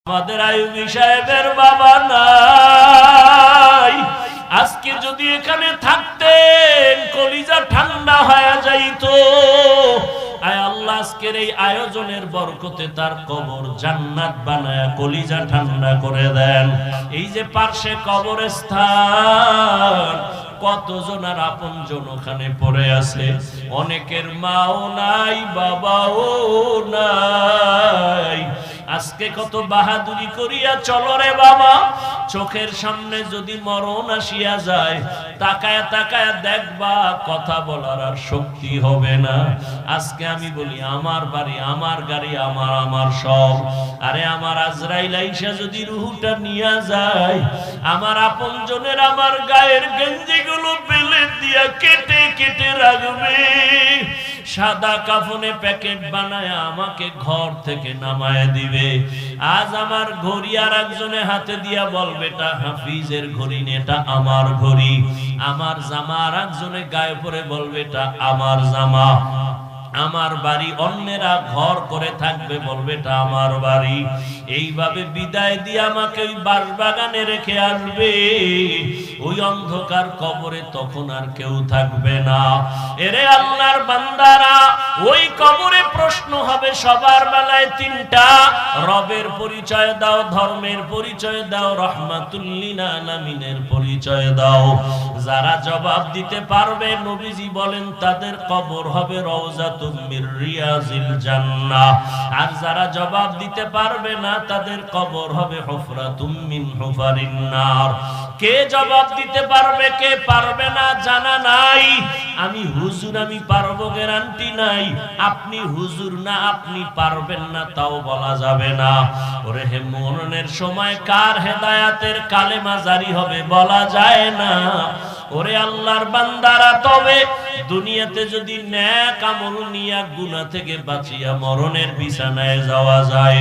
আমাদের আইয়ুবী সাহেবের বাবা নাই। আজকে যদি এখানে থাকতেন কলিজা ঠান্ডা হয়ে যাইতো। আয় আল্লাহ, আজকের এই আয়োজনের বরকতে তার কবর জান্নাত বানায়া কলিজা ঠান্ডা করে দেন। এই যে পার্শ্বে কবরস্থান, কতজন আর আপনজন ওখানে পড়ে আছে। অনেকের মাও নাই, বাবাও নাই। আজকে কত বাহাদুরি করিয়া চলো রে বাবা। চোখের সামনে যদি মরণ আসিয়া যায়, তাকায় তাকায় দেখবা, কথা বলার আর শক্তি হবে না। আজকে আমি বলি, আমার বাড়ি, আমার গাড়ি, আমার সব। আরে আমার আজরাইল আইসা যদি রুহুটা নিয়ে যায়, আমার আপনজনের আমার গায়ের গেঞ্জিগুলো বেলে দিয়া কেটে কেটে রাখবে। সাদা কাফনে প্যাকেট বানায় আমাকে ঘর থেকে নামায় দিবে। আজ আমার ঘড়ি আর একজনে হাতে দিয়া বলবে এটা হাফিজের ঘড়ি, এটা আমার ঘড়ি। আমার জামা আর একজনে গায়ে পরে বলবে এটা আমার জামা। আমার বাড়ি অন্যেরা ঘর করে থাকবে, বলবে এটা আমার বাড়ি। এইভাবে বিদায় দিয়ে আমাকে ওই বাঁশবাগানে রেখে আসবে। ওই অন্ধকার কবরে তখন আর কেউ থাকবে না। এরে আল্লাহর বান্দারা, ওই কবরে প্রশ্ন হবে সবার বেলায় তিনটা। রবের পরিচয় দাও, ধর্মের পরিচয় দাও, রহমাতুল লিল আলামিনের পরিচয় দাও। যারা জবাব দিতে পারবে, নবীজি বলেন তাদের কবর হবে রওজাতুম মির রিয়াজিল জান্নাহ। আর যারা জবাব দিতে পারবে না, তাদের কবর হবে হুফরাতুম মিন হুফারিন নার। কে জবাব দিতে পারবে, কে পারবে না জানা নাই। আমি হুজুর, আমি পারবো গ্যারান্টি নাই। আপনি হুজুর না, আপনি পারবেন না তাও বলা যাবে না। ওরে হে, মরণের সময় কার হেদায়াতের কালেমা জারি হবে বলা যায় না। ওরে আল্লাহর বান্দারা, তবে দুনিয়াতে যদি নেক আমল নিয়া গুনাহ থেকে বাঁচিয়া মরণের বিছানায় যাওয়া যায়,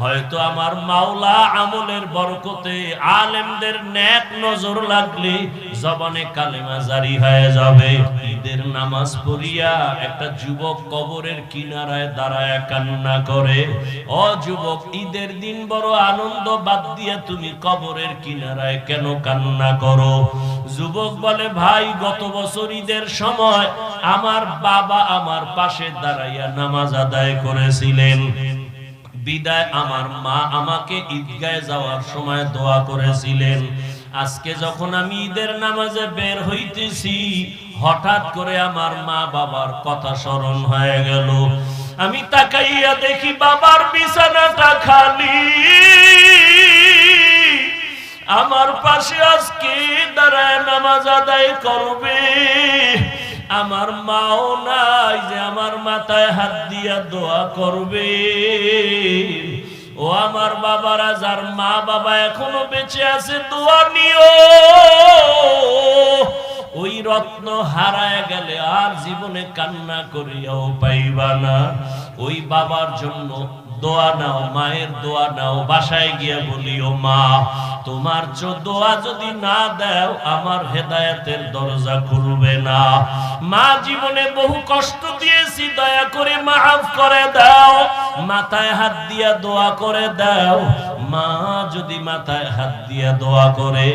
হয়তো আমার মাওলা আমলের বরকতে আলেমদের নেক নজর লাগলে জবানে কালেমা জারি হয়ে যাবে। ঈদের নামাজ পড়িয়া একটা যুবক কবরের কিনারায় দাঁড়ায় কান্না করে। ও যুবক, ঈদের দিন বড় আনন্দ, বাদ দিয়া তুমি কবরের কিনারায় কেন কান্না করো? যুবক বলে, ভাই, গত বছর ঈদের সময় আমার বাবা আমার পাশে দাঁড়াইয়া নামাজ আদায় করেছিলেন। বিদায় আমার মা আমাকে ঈদগাহে যাওয়ার সময় দোয়া করেছিলেন। আজকে যখন আমি ঈদের নামাজে বের হইতেছি, হঠাৎ করে আমার মা বাবার কথা স্মরণ হয়ে গেল। আমি তাকাইয়া দেখি বাবার বিছানাটা খালি। আমার পাশে আজকে দাঁড়ায় নামাজ আদায় করবে আমার মাও নাই যে আমার মাথায় হাত দিয়া দোয়া করবে। ও আমার বাবারা, যার মা বাবা এখনো বেঁচে আছে, দোয়া নিও। ওই রত্ন হারায় গেলে আর জীবনে কান্না করিয়াও পাইবা না। ওই বাবার জন্য দোয়া নাও, মায়ের দোয়া নাও। বাসায় গিয়া বলিও, মা, তোমার দোয়া যদি না দাও, আমার হেদায়েতের দরজা খুলবে না। মা, জীবনে বহু কষ্ট দিয়েছি, দয়া করে মাফ করে দাও। মাথায় হাত দিয়া দোয়া করে দাও। মা যদি মাথায় হাত দিয়া দোয়া করে,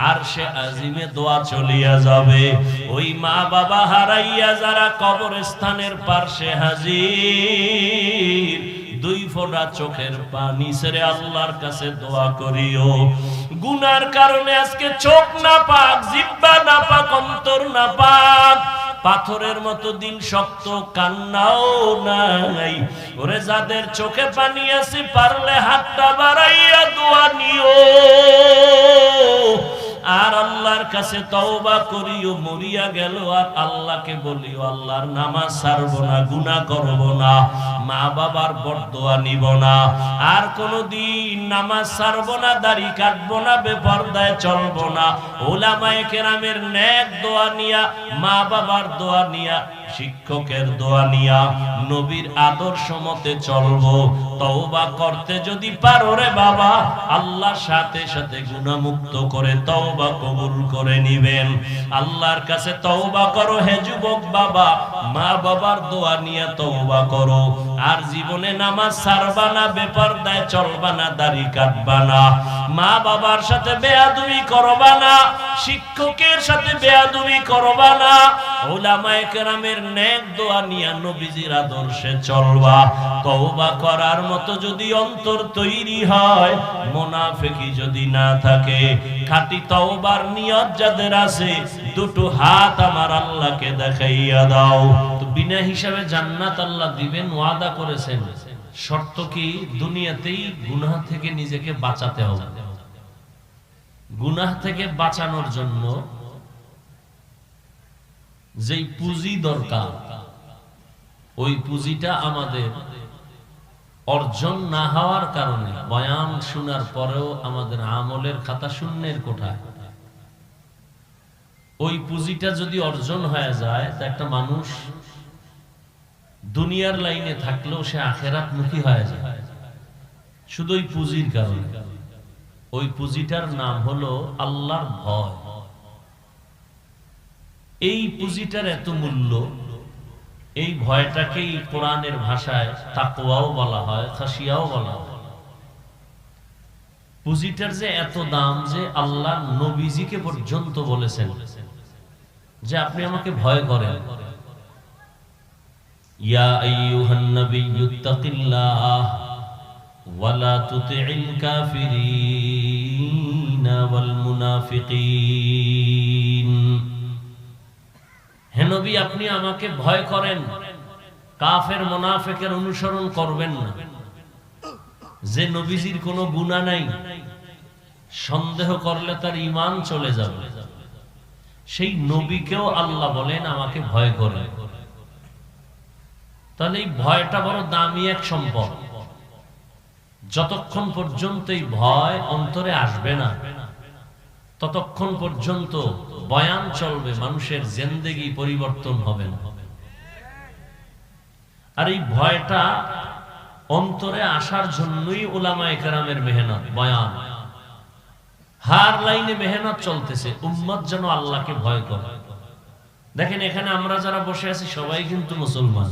আর সে আজিমে দোয়া চলিয়া যাবে। ওই মা বাবা হারাইয়া যারা কবরস্থানের পাশে হাজির, দুই ফোঁটা চোখের পানি ছেড়ে আল্লাহর কাছে দোয়া করিও। গুনার কারণে আজকে চোখ না পাক, জিহ্বা না পাক, অন্তর না পাক, পাথরের মতো দিন শক্ত, কান্নাও নাই। ওরে যাদের চোখে পানি আছে, পারলে হাতটা বাড়াইয়া দোয়া নিও। আর আল্লাহর কাছে তওবা করিও। মরিয়া গেল আর আল্লাহকে বলিও, আল্লাহর নামাজ ছাড়বো না, গুনাহ করব না, মা বাবার বরদোয়া নিব না, আর কোনদিন নামাজ ছাড়বো না, দাড়ি কাটবো না, বেপরদায় চলবো না। উলামায়ে কেরামের নেক দোয়া নিয়া, মা বাবার দোয়া নিয়া শিক্ষকের দোয়া নিয়া নবীর আদর্শ মতে চলবো। তওবা করতে যদি পারো রে বাবা, আল্লাহর সাথে সাথে গুনাহ মুক্ত করে তওবা কবুল করে নিবেন। আল্লাহর কাছে তওবা করো হে যুবক বাবা, মা বাবার দোয়া নিয়ে তওবা করো। আর জীবনে নামাজ ছাড়বা না, বেপরদায় চলবা না, দাড়ি কাটবা না, মা বাবার সাথে বেয়াদবি করবা না, শিক্ষকের সাথে বেয়াদবি করবা না, উলামায়ে কেরামের নেক দোয়া নিয়ে নবীজির আদর্শে চলবা। তওবা করার মতো যদি অন্তর তৈরি হয়, মুনাফিকি যদি না থাকে, খাঁটি তওবার নিয়ত যাদের আছে, দুটো হাত আমার আল্লাহকে দেখাইয়া দাও। তো বিনা হিসাবে জান্নাত আল্লাহ দিবেন ওয়াদা করেছেন। শর্ত কি? দুনিয়াতেই গুনাহ থেকে নিজেকে বাঁচাতে হবে। গুনাহ থেকে বাঁচানোর জন্য যেই পুঁজি দরকার, ওই পুঁজিটা আমাদের অর্জন না হওয়ার কারণে বয়ান শোনার পরেও আমাদের আমলের খাতা শূন্যের কোঠায়। ওই পুঁজিটা যদি অর্জন হয়ে যায়, তা একটা মানুষ দুনিয়ার লাইনে থাকলেও সে আখেরাত মুখী হয়ে যায়, শুধু ওই পুঁজির কারণে। ওই পুঁজিটার নাম হলো আল্লাহর ভয়। এই পুঁজিটার এত মূল্য, এই ভয়টাকেই কোরআনের ভাষায় তাকওয়াও বলা হয়, খাশিয়াও বলা হয়। পুঁজিটার যে এত দাম যে আল্লাহ নবীজিকে পর্যন্ত বলেছেন যে আপনি আমাকে ভয় করেন। ইয়া আইয়ুহান নাবিয়্যুত্তাকিল্লাহ ওয়ালা তুতি'ল কাফিরিনা ওয়াল মুনাফিকিন। হে নবী, আপনি আমাকে ভয় করেন, কাফের মুনাফিকের অনুসরণ করবেন না। যে নবীজির কোনো গুনাহ নাই, সন্দেহ করলে তার ঈমান চলে যাবে, সেই নবীকেও আল্লাহ বলেন আমাকে ভয় করেন। তাহলে এই ভয়টা বড় দামি এক সম্পদ। যতক্ষণ পর্যন্ত এই ভয় অন্তরে আসবে না, ততক্ষণ পর্যন্ত বয়ান চলবে, মানুষের জিন্দেগি পরিবর্তন হবে না। আর এই ভয়টা অন্তরে আসার জন্যই উলামায়ে কেরামের মেহনত, বয়ান, হার লাইনে মেহনত চলতেছে, উম্মত যেন আল্লাহকে ভয় করে। দেখেন এখানে আমরা যারা বসে আছি সবাই কিন্তু মুসলমান।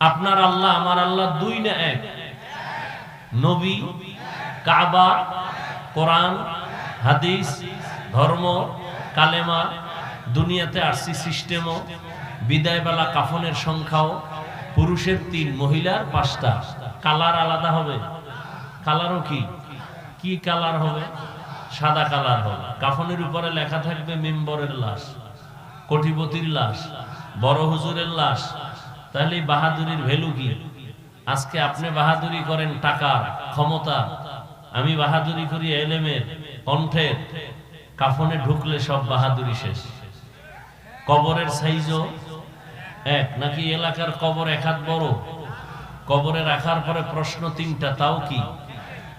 আপনার আল্লাহ আমার আল্লাহ দুই না এক? নবী, কাবা, কোরআন, হাদিস, ধর্ম, কালেমা, দুনিয়াতে আরসি সিস্টেমও, বিদায়বেলা কাফনের সংখ্যাও, পুরুষের 3, মহিলার 5টা। কালার আলাদা হবে? কালারও কি কি কালার হবে? সাদা কালার হবে। কাফনের উপরে লেখা থাকবে মেম্বরের লাশ, কোটিপতির লাশ, বড় হুজুরের লাশ। তাহলে বাহাদুরির ভ্যালু কি? আজকে আপনি বাহাদুরি করেন টাকার, ক্ষমতা, আমি বাহাদুরি করি এলেমের, কণ্ঠের। কাফনে ঢুকলে সব বাহাদুরি শেষ। কবরের সাইজও এক নাকি? এলাকার কবর এক হাত বড়, কবরে রাখার পরে প্রশ্ন 3টা, তাও কি?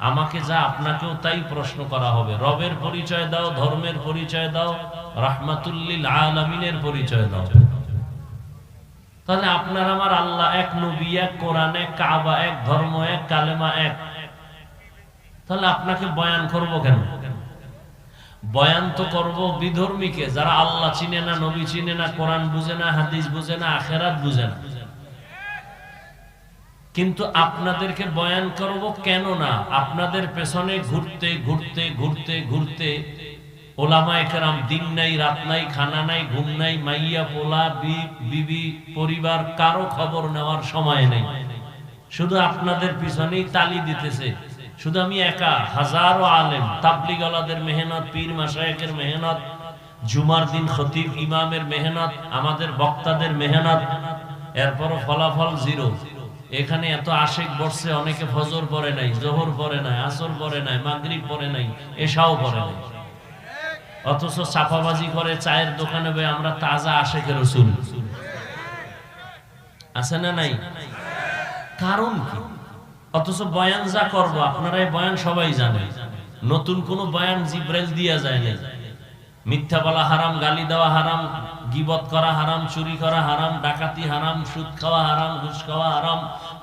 আমাকে যা আপনাকেও তাই প্রশ্ন করা হবে। রবের পরিচয় দাও, ধর্মের পরিচয় দাও, রাহমাতুল লিল আলামিনের পরিচয় দাও। তাহলে আপনার আমার আল্লাহ এক, নবী এক, কোরআন এক, কাবা এক, ধর্ম এক, কালেমা এক। তাহলে আপনাকে বয়ান করব কেন? বয়ান তো করব বিধর্মীকে, যারা আল্লাহ চিনে না, নবী চিনে না, কোরআন বুঝে না, হাদিস বুঝে না, আখেরাত বুঝে না। কিন্তু আপনাদেরকে বয়ান করব কেন না? আপনাদের পেছনে ঘুরতে ঘুরতে ঘুরতে ঘুরতে ওলামায়ে কেরাম দিন নাই, রাত নাই, খানা নাই, ঘুম নাই, মাইয়া পোলা, বিবি, পরিবার, কারো খবর নেওয়ার সময় নেই। শুধু আপনাদের পিছনেই তালি দিতেছে। শুধু আমি একা, হাজারো আলেম, তাবলীগওয়ালাদের মেহনত, পীর মাশায়েখের মেহনত, জুমার দিন খতিব ইমামের মেহনত, আমাদের বক্তাদের মেহনত, এরপরও ফলাফল জিরো। এখানে এত আশিক বসছে, অনেকে ফজর পড়ে নাই, জোহর পড়ে নাই, আসর পড়ে নাই, মাগরিব পড়ে নাই, এশাও পড়ে নাই। অথচ চাপাবাজি করে চায়ের দোকানে বই আমরা তাজা আশিকের রাসূল। আছে না নাই? কারণ কি? অথচ বয়ান যা করব, আপনারা এই বয়ান সবাই জানে, নতুন কোন বয়ান জিব্রাইল দিয়া যায় না। মিথ্যা বলা হারাম, গালি দেওয়া হারাম, গীবত করা হারাম, চুরি করা হারাম, ডাকাতি হারাম, সুদ খাওয়া হারাম, ঘুষ খাওয়া হারাম,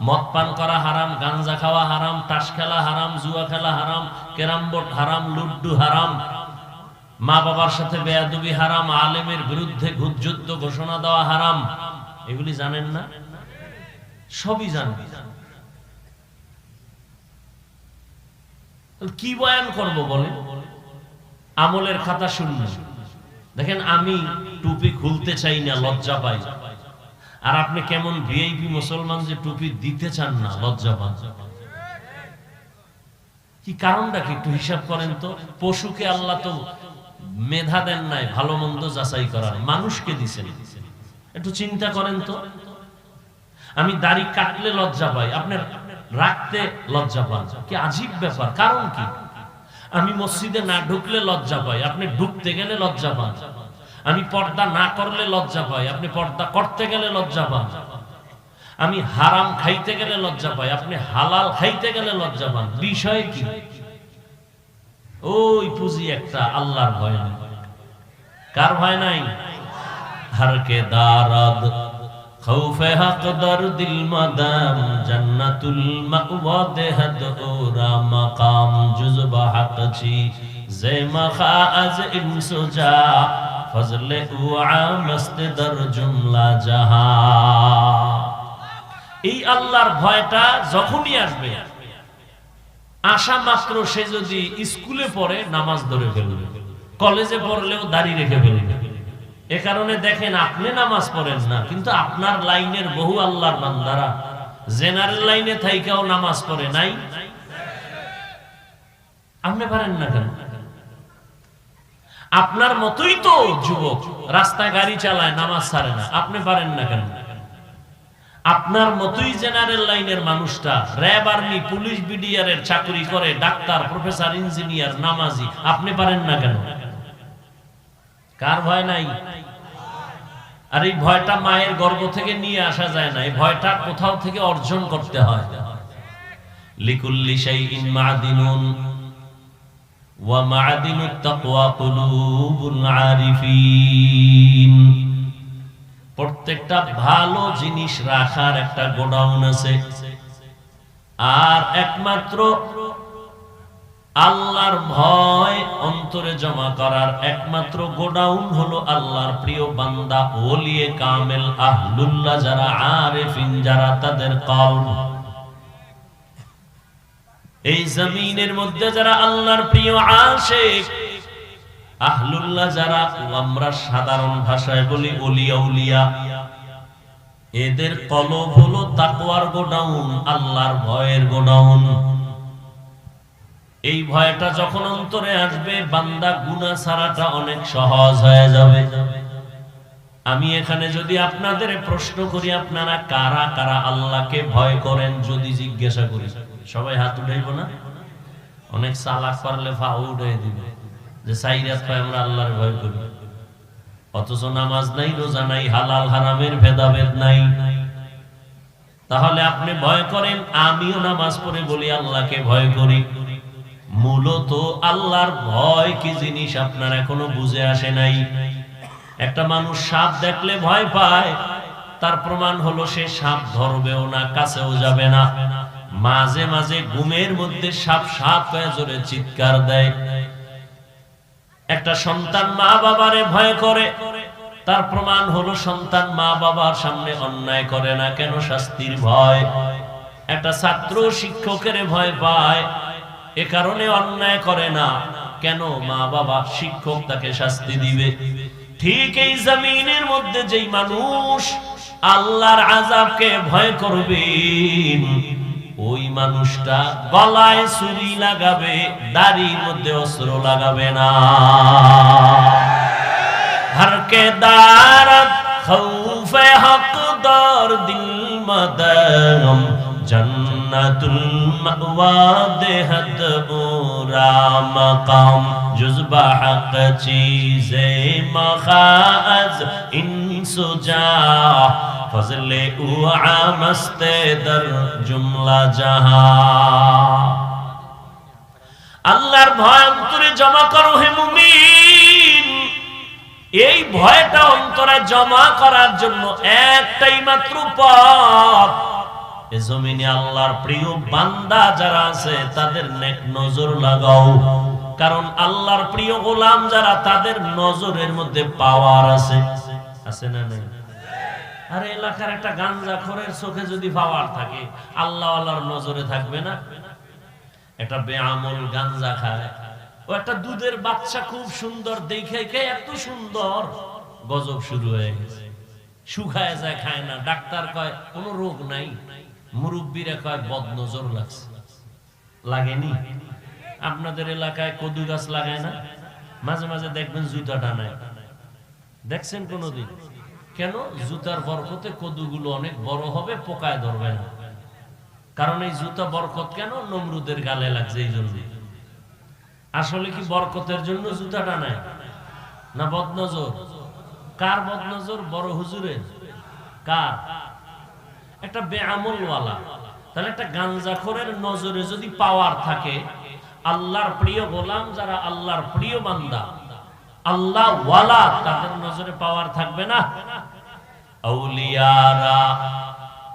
মদ পান করা হারাম, গাঞ্জা খাওয়া হারাম, তাস খেলা হারাম, জুয়া খেলা হারাম, ক্যারাম বোর্ড হারাম, লুড্ডু হারাম, মা বাবার সাথে বেয়াদবি হারাম, আলেমের বিরুদ্ধে যুদ্ধ ঘোষণা দেওয়া হারাম। এগুলি জানেন না? সবই জানেন। কি বয়ান করব বলে? আমলের খাতা শূন্য। দেখেন, আমি টুপি খুলতে চাই না, লজ্জা পাই। আর আপনি কেমন ভিআইপি মুসলমান যে টুপি দিতে চান না, লজ্জা পান। কি কারণটা কি একটু হিসাব করেন তো? পশুকে আল্লাহ তো মেধা দেন নাই ভালো মন্দ যাচাই করার, মানুষকে দিছেন। একটু চিন্তা করেন তো। আমি দাড়ি কাটলে লজ্জা পাই, আপনার রাখতে লজ্জা পান। কি আজীব ব্যাপার! কারণ কি? আমি মসজিদে না ঢুকলে লজ্জা পাই, আপনি ঢুকতে গেলে লজ্জা পান। আমি পর্দা না করলে লজ্জা পাই, আপনি পর্দা করতে গেলে লজ্জা পান। আমি হারাম খাইতে গেলে লজ্জা পাই, আপনি হালাল খাইতে গেলে লজ্জা পান। বিষয় কি? ওই পুঁজি একটা, আল্লাহর ভয় নাই। কার ভয় নাই? হরকে দারাদ খৌফে হক দর দিল মাদাম জান্নাতুল মাওয়া দেহদ ওরা মাকাম জুজবা হক ছি জে মখাজ ইনসুজা ফজলে উআ মস্ত দর জুমলা জাহান। এই আল্লাহর ভয়টা যখনই আসবে, আসা মাত্র সে যদি স্কুলে পড়ে নামাজ ধরে ফেলবে, কলেজে পড়লেও দাড়ি রেখে ফেলবে। এ কারণে দেখেন, আপনি নামাজ পড়েন না, কিন্তু আপনার লাইনের বহু আল্লাহর বান্দারা জেনারেল লাইনে থাইকাও নামাজ পড়ে নাই। আপনি পারেন না কেন? আপনার মতোই তো যুবক রাস্তায় গাড়ি চালায়, নামাজ ছাড়ে না, আপনি পারেন না কেন? আপনার মতোই জেনারেল লাইনের মানুষটা র‍্যাব, আর্মি, পুলিশ, বিডিআর এর চাকরি করে, ডাক্তার, প্রফেসর, ইঞ্জিনিয়ার, নামাজি, আপনি পারেন না কেন? কার ভয় নাই? আর এই ভয়টা মায়ের গর্ভ থেকে নিয়ে আসা যায় না, এই ভয়টা কোথাও থেকে অর্জন করতে হয়। লিকুল্লি শাইইন মা'দিনুন ওয়া মা'দিনুত তাকওয়া কুলুবুল আরিফিন। প্রত্যেকটা ভালো জিনিস রাখার একটা গোডাউন আছে, আর একমাত্র আল্লাহর ভয় অন্তরে জমা করার একমাত্র গোডাউন হলো আল্লাহর প্রিয় বান্দা, ওলিয়ে কামেল, আহলুল্লাহ যারা, আরিফিন যারা, তাদের কলব। এই জমিনের মধ্যে যারা আল্লাহর প্রিয় আশিক, আহলুল্লাহ যারা, আমরা সাধারণ ভাষায় বলি ওলিয়া উলিয়া, এদের কলব হলো তাকওয়ার গোডাউন, আল্লাহর ভয়ের গোডাউন। এই ভয়টা যখন অন্তরে আসবে, বান্দা গুনাহ ছাড়াটা অনেক সহজ হয়ে যাবে। আমি এখানে যদি আপনাদের প্রশ্ন করি, আপনারা কারা কারা আল্লাহকে ভয় করেন, যদি জিজ্ঞাসা করি, সবাই হাত উঠাইব না? অনেক চালাক পারলে ফাউ উঠাই দিবে যে সাইরাত পায় আমরা আল্লাহর ভয় করি, অথচ নামাজ নাই, রোজা নাই, হালাল হারামের ভেদাভেদ নাই। তাহলে আপনি ভয় করেন, আমিও নামাজ পড়ে বলি আল্লাহকে ভয় করি। মূলত আল্লাহর ভয় কি জিনিস আপনার এখনো বুঝে আসে নাই। একটা মানুষ সাপ দেখলে ভয় পায়, তার প্রমাণ হলো সে সাপ ধরবেও না, কাছেও যাবে না। মাঝে মাঝে ঘুমের মধ্যে সাপ সাপ হয়ে জোরে চিৎকার দেয়। একটা সন্তান মা বাবারে ভয় করে, তার প্রমাণ হলো সন্তান মা বাবার সামনে অন্যায় করে না, কেন? শাস্তির ভয়। একটা ছাত্র শিক্ষকের ভয় পায়, এ কারণে অন্যায় করে না, কেন? মা বাবা, শিক্ষক তাকে শাস্তি দিবে। ঠিক এই জমিনের মধ্যে যেই মানুষ আল্লাহর আযাবকে ভয় করবে, ওই মানুষটা গলায় ছুরি লাগাবে, দাড়ির মধ্যে অস্ত্র লাগাবে না। হরকে দারাত খৌফে হক দর দিল মাদাম জান্নাতুল মাওয়া দেহদ ওরা মাকাম জুজবা হক চীজে মখাজ ইনসুজা ফজলে উআ মস্তে দর জুমলা জাহান। আল্লাহর ভয় অন্তরে জমা করো হে মুমিন। এই ভয়টা অন্তরে জমা করার জন্য একটাই মাত্র পথ, এই জমিনে আল্লাহর প্রিয় বান্দা যারা আছে তাদের নেক নজর লাগাও। কারণ আল্লাহর প্রিয় গোলাম যারা, তাদের নজরের মধ্যে পাওয়ার আছে। আছে না নেই? আরে এলাকার একটা গাঞ্জাখোরের চোখে যদি পাওয়ার থাকে, আল্লাহ আল্লাহর নজরে থাকবে না? একটা বেআমল গাঞ্জা খায়, ও একটা দুধের বাচ্চা খুব সুন্দর দেখে এত সুন্দর, গজব শুরু হয়ে গেছে। শুকায় যায়, খায় না। ডাক্তার কয় কোনো রোগ নাই, মুরব্বীরা কয় বদনজর লাগছে। লাগেনি? আপনাদের এলাকায় কদু গাছ লাগায় না? মাঝে মাঝে দেখবেন জুতা টানায়, দেখছেন কোনদিন? কেন? জুতার বরকতে কদুগুলো অনেক বড় হবে, পোকায় ধরবে না। কারণ এই জুতা বরকত কেন? নমরুদের গালে লাগছে এই জন্য। আসলে কি বরকতের জন্য জুতা টানায় না বদনজর? কার বদনজর? বড় হুজুরের। কার? একটা বেআমল ওয়ালা। তাহলে একটা গাঞ্জাখোরের নজরে যদি পাওয়ার থাকে, আল্লাহর প্রিয় গোলাম যারা, আল্লাহর প্রিয় বান্দা, আল্লাহ ওয়ালা, তাদের নজরে পাওয়ার থাকবে না? আউলিয়ারা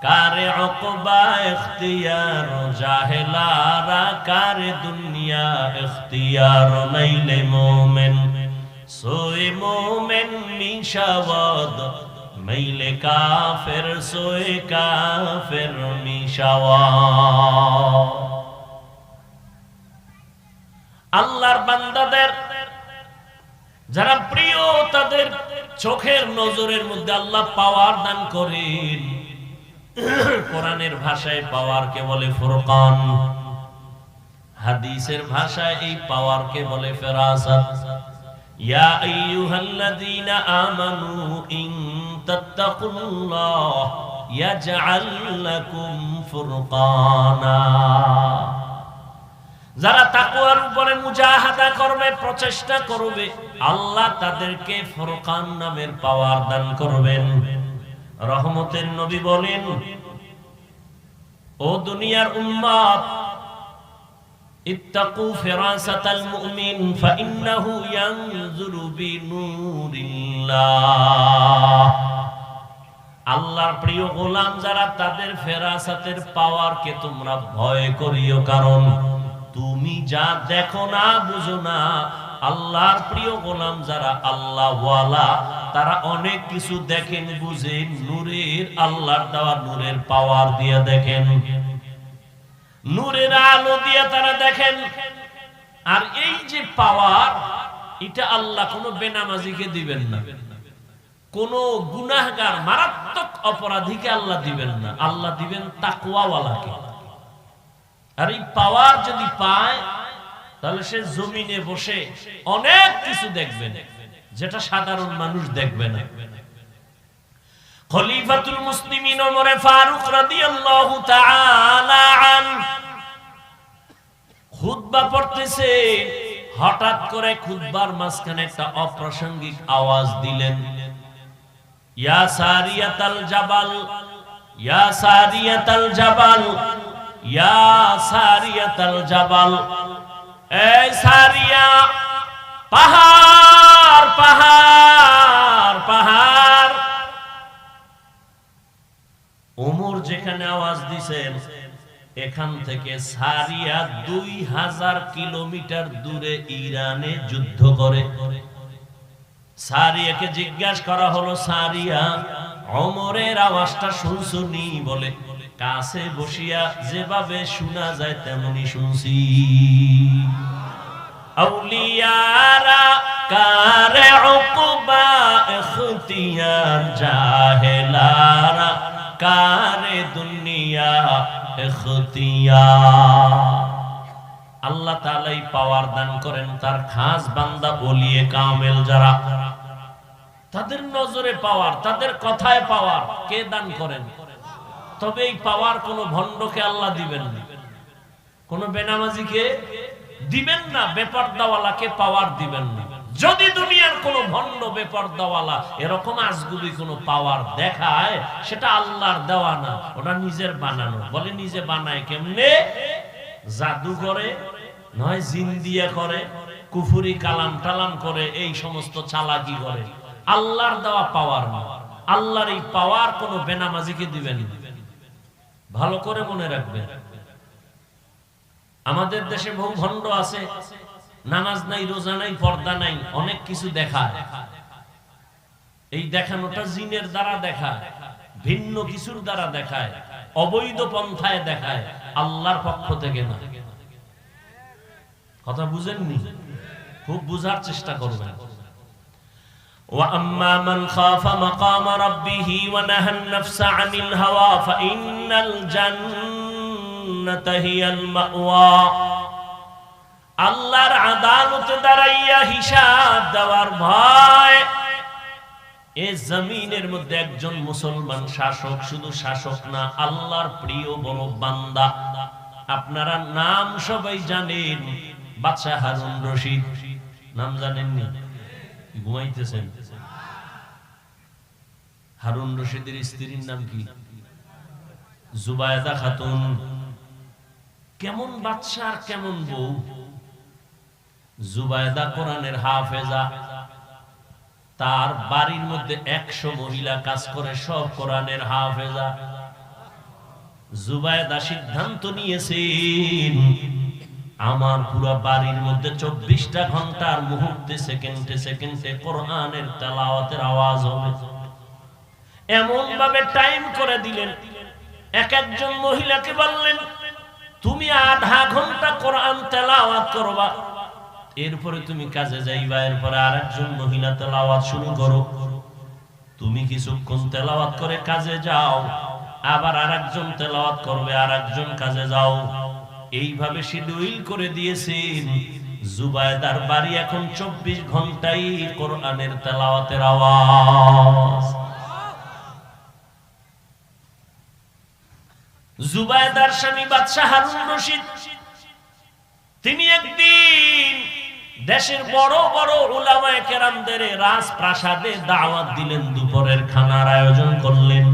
কারে উকবা ইখতিয়ার, জাহেলারা কারে দুনিয়া ইখতিয়ার। মাইলে মোমেন সোয়ে মোমেন মিশাওয়াদ, মাইলে কাফের সোয়ে কাফের মিশাওয়াদ। আল্লাহর বান্দাদের যারা প্রিয়, তাদের চোখের নজরের মধ্যে আল্লাহ পাওয়ার দান করেন। কোরআনের ভাষায় পাওয়ারকে বলে ফুরকান, হাদিসের ভাষায় এই পাওয়ারকে বলে ফেরাসাত। ইয়া আইয়ুহাল্লাযীনা আমানু ইন তাত্তাকুল্লাহ ইয়াজআল লাকুম ফুরকানা। যারা তাকওয়ার উপরে মুজাহাদা করবে, প্রচেষ্টা করবে, আল্লাহ তাদেরকে ফুরকান নামের পাওয়ার দান করবেন। রহমতের নবী বলেন, ও দুনিয়ার উম্মত, ইত্তাকু ফিরাসাতাল মুমিন ফাইন্নাহু ইয়ানজুরু বিনুরিল্লাহ। আল্লাহর প্রিয় গোলাম যারা, তাদের ফেরাসাতের পাওয়ারকে তোমরা ভয় করিও। কারণ তুমি যা দেখো না, বুঝো না, আল্লাহর প্রিয় গোলাম যারা, আল্লাহ ওয়ালা, তারা অনেক কিছু দেখেন, বুঝেন, নূরের, আল্লাহর দেওয়া নূরের পাওয়ার দিয়ে দেখেন, নূরের আলো দিয়ে তারা দেখেন। আর এই যে পাওয়ার, এটা আল্লাহ কোনো বেনামাজিকে দিবেন না, কোন গুনাহগার মারাত্মক অপরাধীকে আল্লাহ দিবেন না, আল্লাহ দিবেন তাকওয়াওয়ালাকে। আর এই পাওয়ার যদি পায়, তাহলে সে জমিনে বসে অনেক কিছু দেখবেন, যেটা সাধারণ মানুষ দেখবে না। খলিফাতুল মুসলিমিন ওমর ফারুক রাদিয়াল্লাহু তাআলা আনহু খুতবা পড়তেছে, হঠাৎ করে খুতবার মাঝখানে একটা অপ্রাসঙ্গিক আওয়াজ দিলেন, ইয়া সারিয়াতাল জাবাল, ইয়া সারিয়াতাল জাবাল, ইয়া সারিয়াতাল জাবাল। এই সারিয়া, পাহাড় পাহাড় পাহাড়। ওমর যেখানে আওয়াজ দিছেন, এখান থেকে সারিয়া 2000 কিলোমিটার দূরে ইরানে যুদ্ধ করে। সারিয়াকে জিজ্ঞাসা করা হলো, সারিয়া, ওমরের আওয়াজটা শুনছনি? বলে, কাছে বসিয়া যেভাবে শোনা যায় তেমনি শুনছি। আউলিয়ারা কারে উকবা ইখতিয়ার, জাহেলারা কারে দুনিয়া ইখতিয়ার। আল্লাহ তাআলা এই পাওয়ার দান করেন তার খাস বান্দা ওলিয়ে কামেল যারা, তাদের নজরে পাওয়ার, তাদের কথায় পাওয়ার কে দান করেন? তবে এই পাওয়ার কোন ভণ্ডকে আল্লাহ দিবেন না, কোন বেনামাজিকে দিবেন না, বেপরদাওয়ালাকে পাওয়ার দিবেন না। যদি দুনিয়ার কোন ভণ্ড বেপরদাওয়ালা এরকম আজগুবি কোন পাওয়ার দেখায়, সেটা আল্লাহর দেওয়া না, ওটা নিজের বানানো। বলে নিজে বানায় কেমনে? জাদু করে, নয় জিন দিয়ে করে, কুফুরি কালাম টালাম করে, এই সমস্ত চালাকি করে। আল্লাহর দেওয়া পাওয়ার না। আল্লাহর এই পাওয়ার কোন বেনামাজিকে দিবেন, ভালো করে মনে রাখবেন। আমাদের দেশে বহু ভণ্ড আছে, নামাজ নাই, রোজা নাই, পর্দা নাই, অনেক কিছু দেখায়। এই দেখানোটা জিনের দ্বারা দেখায়, ভিন্ন কিছুর দ্বারা দেখায়, অবৈধ পন্থায় দেখায়, আল্লাহর পক্ষ থেকে না। কথা বুঝেননি? খুব বুঝার চেষ্টা করবেন। وَأَمَّا مَنْ خَافَ مَقَامَ رَبِّهِ وَنَهَى النَّفْسَ عَنِ الْهَوَى فَإِنَّ الْجَنَّةَ هِيَ الْمَأْوَى। আল্লাহর আদালতে দাঁড়াইয়া হিসাব দেওয়ার ভয়। এই জমিনের মধ্যে একজন মুসলমান শাসক, শুধু শাসক না, আল্লাহর প্রিয় বড় বান্দা। আপনারা নাম সবাই জানেন, বাদশা হারুন রশিদ। নাম জানেননি? ঘুমাইতেছেন? হারুন রশিদের স্ত্রীর নাম কি? জুবায়দা খাতুন। কেমন বাদশা আর কেমন বউ! জুবায়দা কোরআনের হাফেজা, তার বাড়ির মধ্যে 100 মহিলা কাজ করে, সব কোরআনের হাফেজা। জুবায়দা সিদ্ধান্ত নিয়েছেন, আমার পুরো বাড়ির মধ্যে 24টা ঘন্টার মুহূর্তে, সেকেন্ডে সেকেন্ডে কোরআনের তেলাওয়াতের আওয়াজ হবে। এমন ভাবে টাইম করে দিলেন, এক একজন মহিলাকে বললেন, তুমি আধা ঘন্টা কোরআন তেলাওয়াত করবা, এরপরে তুমি কাজে যাইবা, এরপরে আরেকজন মহিলা তেলাওয়াত শুরু করো। তুমি কিছুক্ষণ তেলাওয়াত করে কাজে যাও, আবার আরেকজন তেলাওয়াত করবে, আরেকজন কাজে যাও। এইভাবে শিডিউল করে দিয়েছেন। জুবায়দার বাড়ি এখন 24 ঘন্টাই কোরআনের তেলাওয়াতের আওয়াজ। জুবায়দার স্বামী বাদশা হারুন রশিদ, তিনি একদিন দেশের বড় বড় উলামায়ে কেরামদের রাজপ্রাসাদে দাওয়াত দিলেন, দুপুরের খানার আয়োজন করলেন।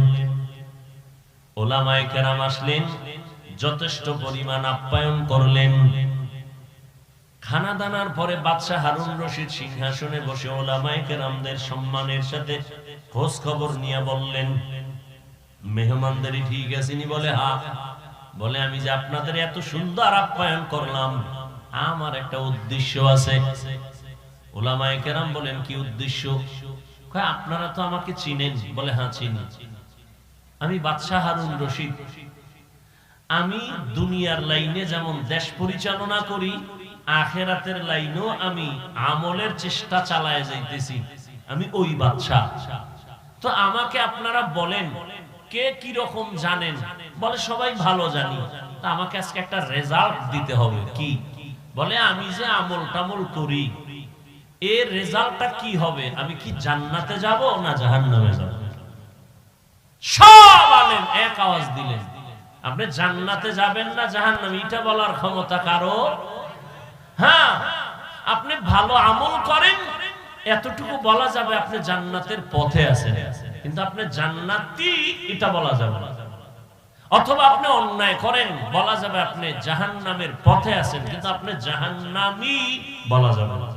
উলামায়ে কেরাম আসলেন, যথেষ্ট পরিমাণ আপ্যায়ন করলেন। খানা দানার পরে বাদশা হারুন রশিদ সিংহাসনে বসে উলামায়ে কেরামদের সম্মানের সাথে খোঁজ খবর নিয়ে বললেন, মেহমানদারি ঠিক আছে নি? বলে হ্যাঁ। বলে, আমি যে আপনাদের এত সুন্দর আপ্যায়ন করলাম, আমার একটা উদ্দেশ্য আছে। উলামায়ে কেরাম বলেন, কি উদ্দেশ্য? কয়, আপনারা তো আমাকে চিনেন। বলে, হ্যাঁ চিনি। আমি বাদশা হারুন রশিদ। আমি দুনিয়ার লাইনে যেমন দেশ পরিচালনা করি, আখিরাতের লাইনেও আমি আমলের চেষ্টা চালায় যাইতেছি। আমি ওই বাদশা। তো আমাকে আপনারা বলেন, কে কি রকম জানেন? বলে, সবাই ভালো জানি। তা আমাকে আজকে একটা রেজাল্ট দিতে হবে। কি? বলে, আমি যে আমল টামল করি, এর রেজাল্টটা কি হবে? আমি কি জান্নাতে যাব না জাহান্নামে যাব? সব আলেম এক আওয়াজ দিলেন, আপনি জান্নাতে যাবেন না জাহান্নামে, এটা বলার ক্ষমতা কারো? হ্যাঁ, আপনি ভালো আমল করেন, এতটুকু বলা যাবে আপনি জান্নাতের পথে আছেন, কিন্তু আপনি জান্নাতি এটা বলা যাবে না। অথবা আপনি অন্যায় করেন, বলা যাবে আপনি জাহান্নামের পথে আছেন, কিন্তু আপনি জাহান্নামী বলা যাবে না।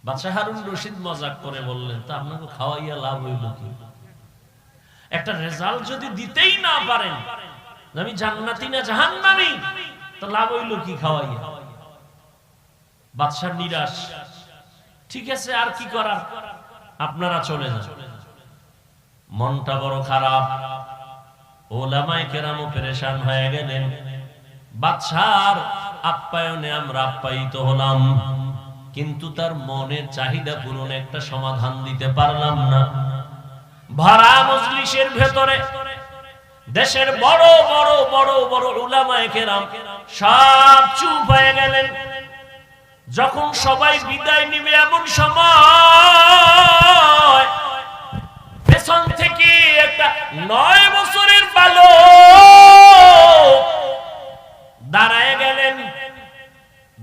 বাদশা হারুন রশিদ মজাক করে বললেন, তা আপনাকে খাওয়াইয়া লাভ হইল কি? একটা রেজাল্ট যদি দিতেই না পারেন আমি জান্নাতি না জাহান্নামী, তো লাভ হইল কি খাওয়াইয়া? বাদশা নিরাশ। ঠিক আছে, আর কি করার, আপনারা চলে যান। মনটা বড় খারাপ। উলামায়ে কেরামও পেরেশান হয়ে গেলেন। বাদশার আপ্যায়নে আমরা আপ্যায়িত হলাম, কিন্তু তার মনের চাহিদা পূরণে একটা সমাধান দিতে পারলাম না। ভরা মজলিসের ভেতরে দেশের বড় বড় বড় বড় উলামায়ে কেরাম সব চুপ হয়ে গেলেন। যখন সবাই বিদায় নিবে এমন সময় পেছন থেকে একটা 9 বছরের বালক দাঁড়ায় গেলেন।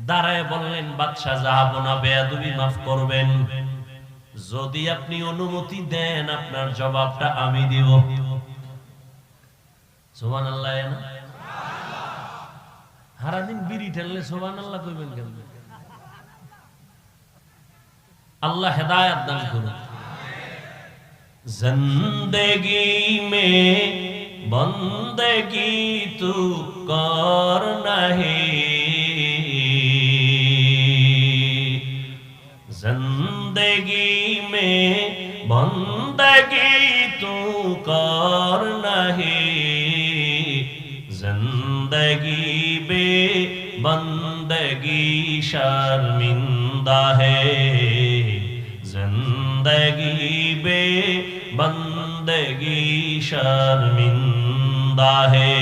দাঁড়ায় বললেন, বাদশা যাবো না, বেয়াদবি মাফ করবেন, যদি আপনি অনুমতি দেন আপনার জবাবটা আমি দিব। সুবহানাল্লাহ। সারাদিন বিড়ি ঠেললে সুবহানাল্লাহ কইবেন কেন? আল্লাহ হেদায়েত দান করুন। জিন্দেগি মে বন্দেগি তু কর নাহি, जिंदगी में बंदगी तू कर नहीं, जिंदगी बे बंदगी शर्मिंदा है, जिंदगी बे बंदगी शर्मिंदा है।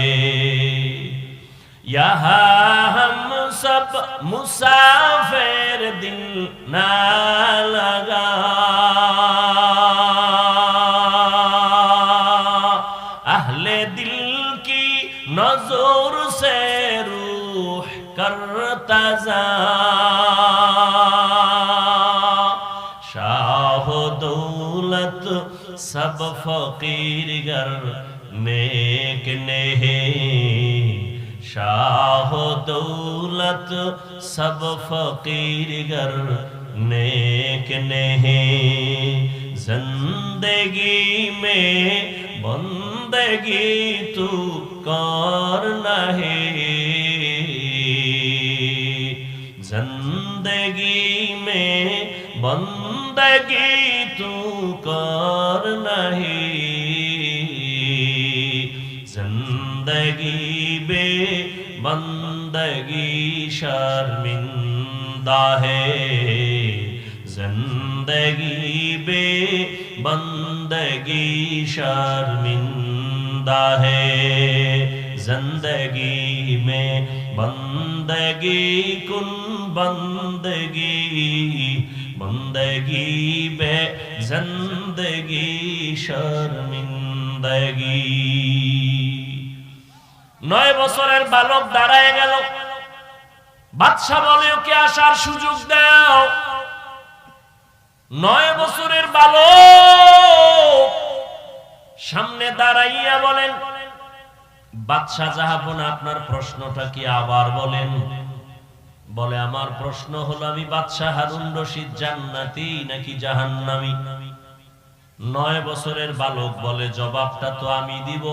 यहाँ हम सब मुसाफिर दिल ना लगा, अहले दिल की नजर से रूह करता जा, शाह दौलत सब फकीर गर नेक नहीं, शाह दौलत सब फकीर गर नेक नहीं, जिंदगी में बंदगी तू कर नहीं, जिंदगी में बंदगी तू कर नहीं, जिंदगी बे बंदगी शर्मिंदा है, जिंदगी बे बंदगी शर्मिंदा है, जिंदगी में बंदगी कुन बंदगी, बंदगी बे जिंदगी शर्मिंदगी। 9 বছরের বালক দাঁড়ায় গেল। বাদশা বলে ওকে আসার সুযোগ দাও। 9 বছরের বালক সামনে দাঁড়াইয়া বলেন, বাদশা জাহাপনা আপনার প্রশ্নটা কি আবার বলেন। বলে আমার প্রশ্ন হলো আমি বাদশা হারুন রশিদ জান্নাতি নাকি জাহান্নামী। 9 বছরের বালক বলে জবাবটা তো আমি দিব।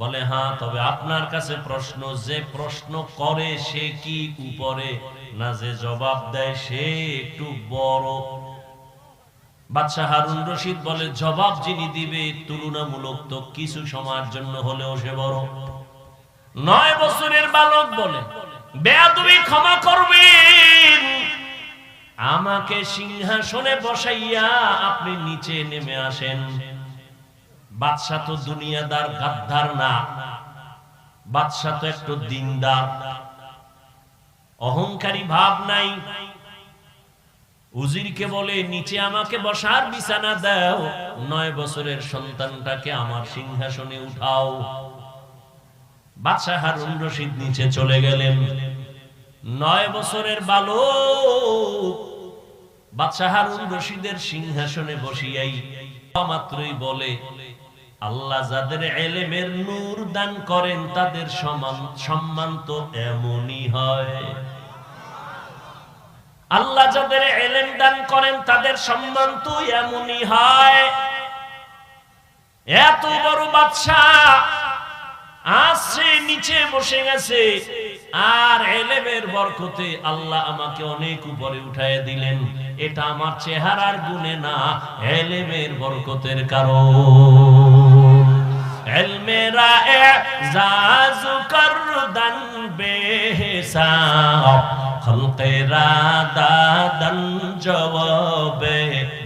বলে হ্যাঁ, তবে আপনার কাছে প্রশ্ন, যে প্রশ্ন করে সে কি উপরে, না যে জবাব দেয় সে একটু বড়। বাদশা হারুন রশিদ বলে জবাব যিনি দিবে তুলনামূলক তো কিছু সময়ের জন্য হলেও সে বড়। 9 বছরের বালক বলে বেয়াদবি ক্ষমা করবেন, আমাকে সিংহাসনে বসাইয়া আপনি নিচে নেমে আসেন। বাদশা তো দুনিয়াদার গাদ্দার না, বাদশা তো একটু দিনদার, অহংকারী ভাব নাই। উজিরকে বলে নিচে আমাকে বসার বিছানা দাও, 9 বছরের সন্তানটাকে আমার সিংহাসনে উঠাও। বাদশা হারুন রশিদ নিচে চলে গেলেন। 9 বছরের বালক বাদশা হারুন রশিদের সিংহাসনে বসিয়াই মাত্রই বলে আল্লাহ যাদের ইলমের নূর দান করেন তাদের সম্মান তো এমনই হয়। আল্লাহ যাদের ইলম দান করেন তাদের সম্মান তো এমনই হয়। এত বড় বাদশা আসছে নিচে বসে গেছে, আর ইলমের বরকতে আল্লাহ আমাকে অনেক উপরে উঠায় দিলেন। এটা আমার চেহারার গুণে না, ইলমের বরকতের কারণ। ইলমেরা এজাজ করদান বেহিসাব, খলকেরা দাদান জবাবে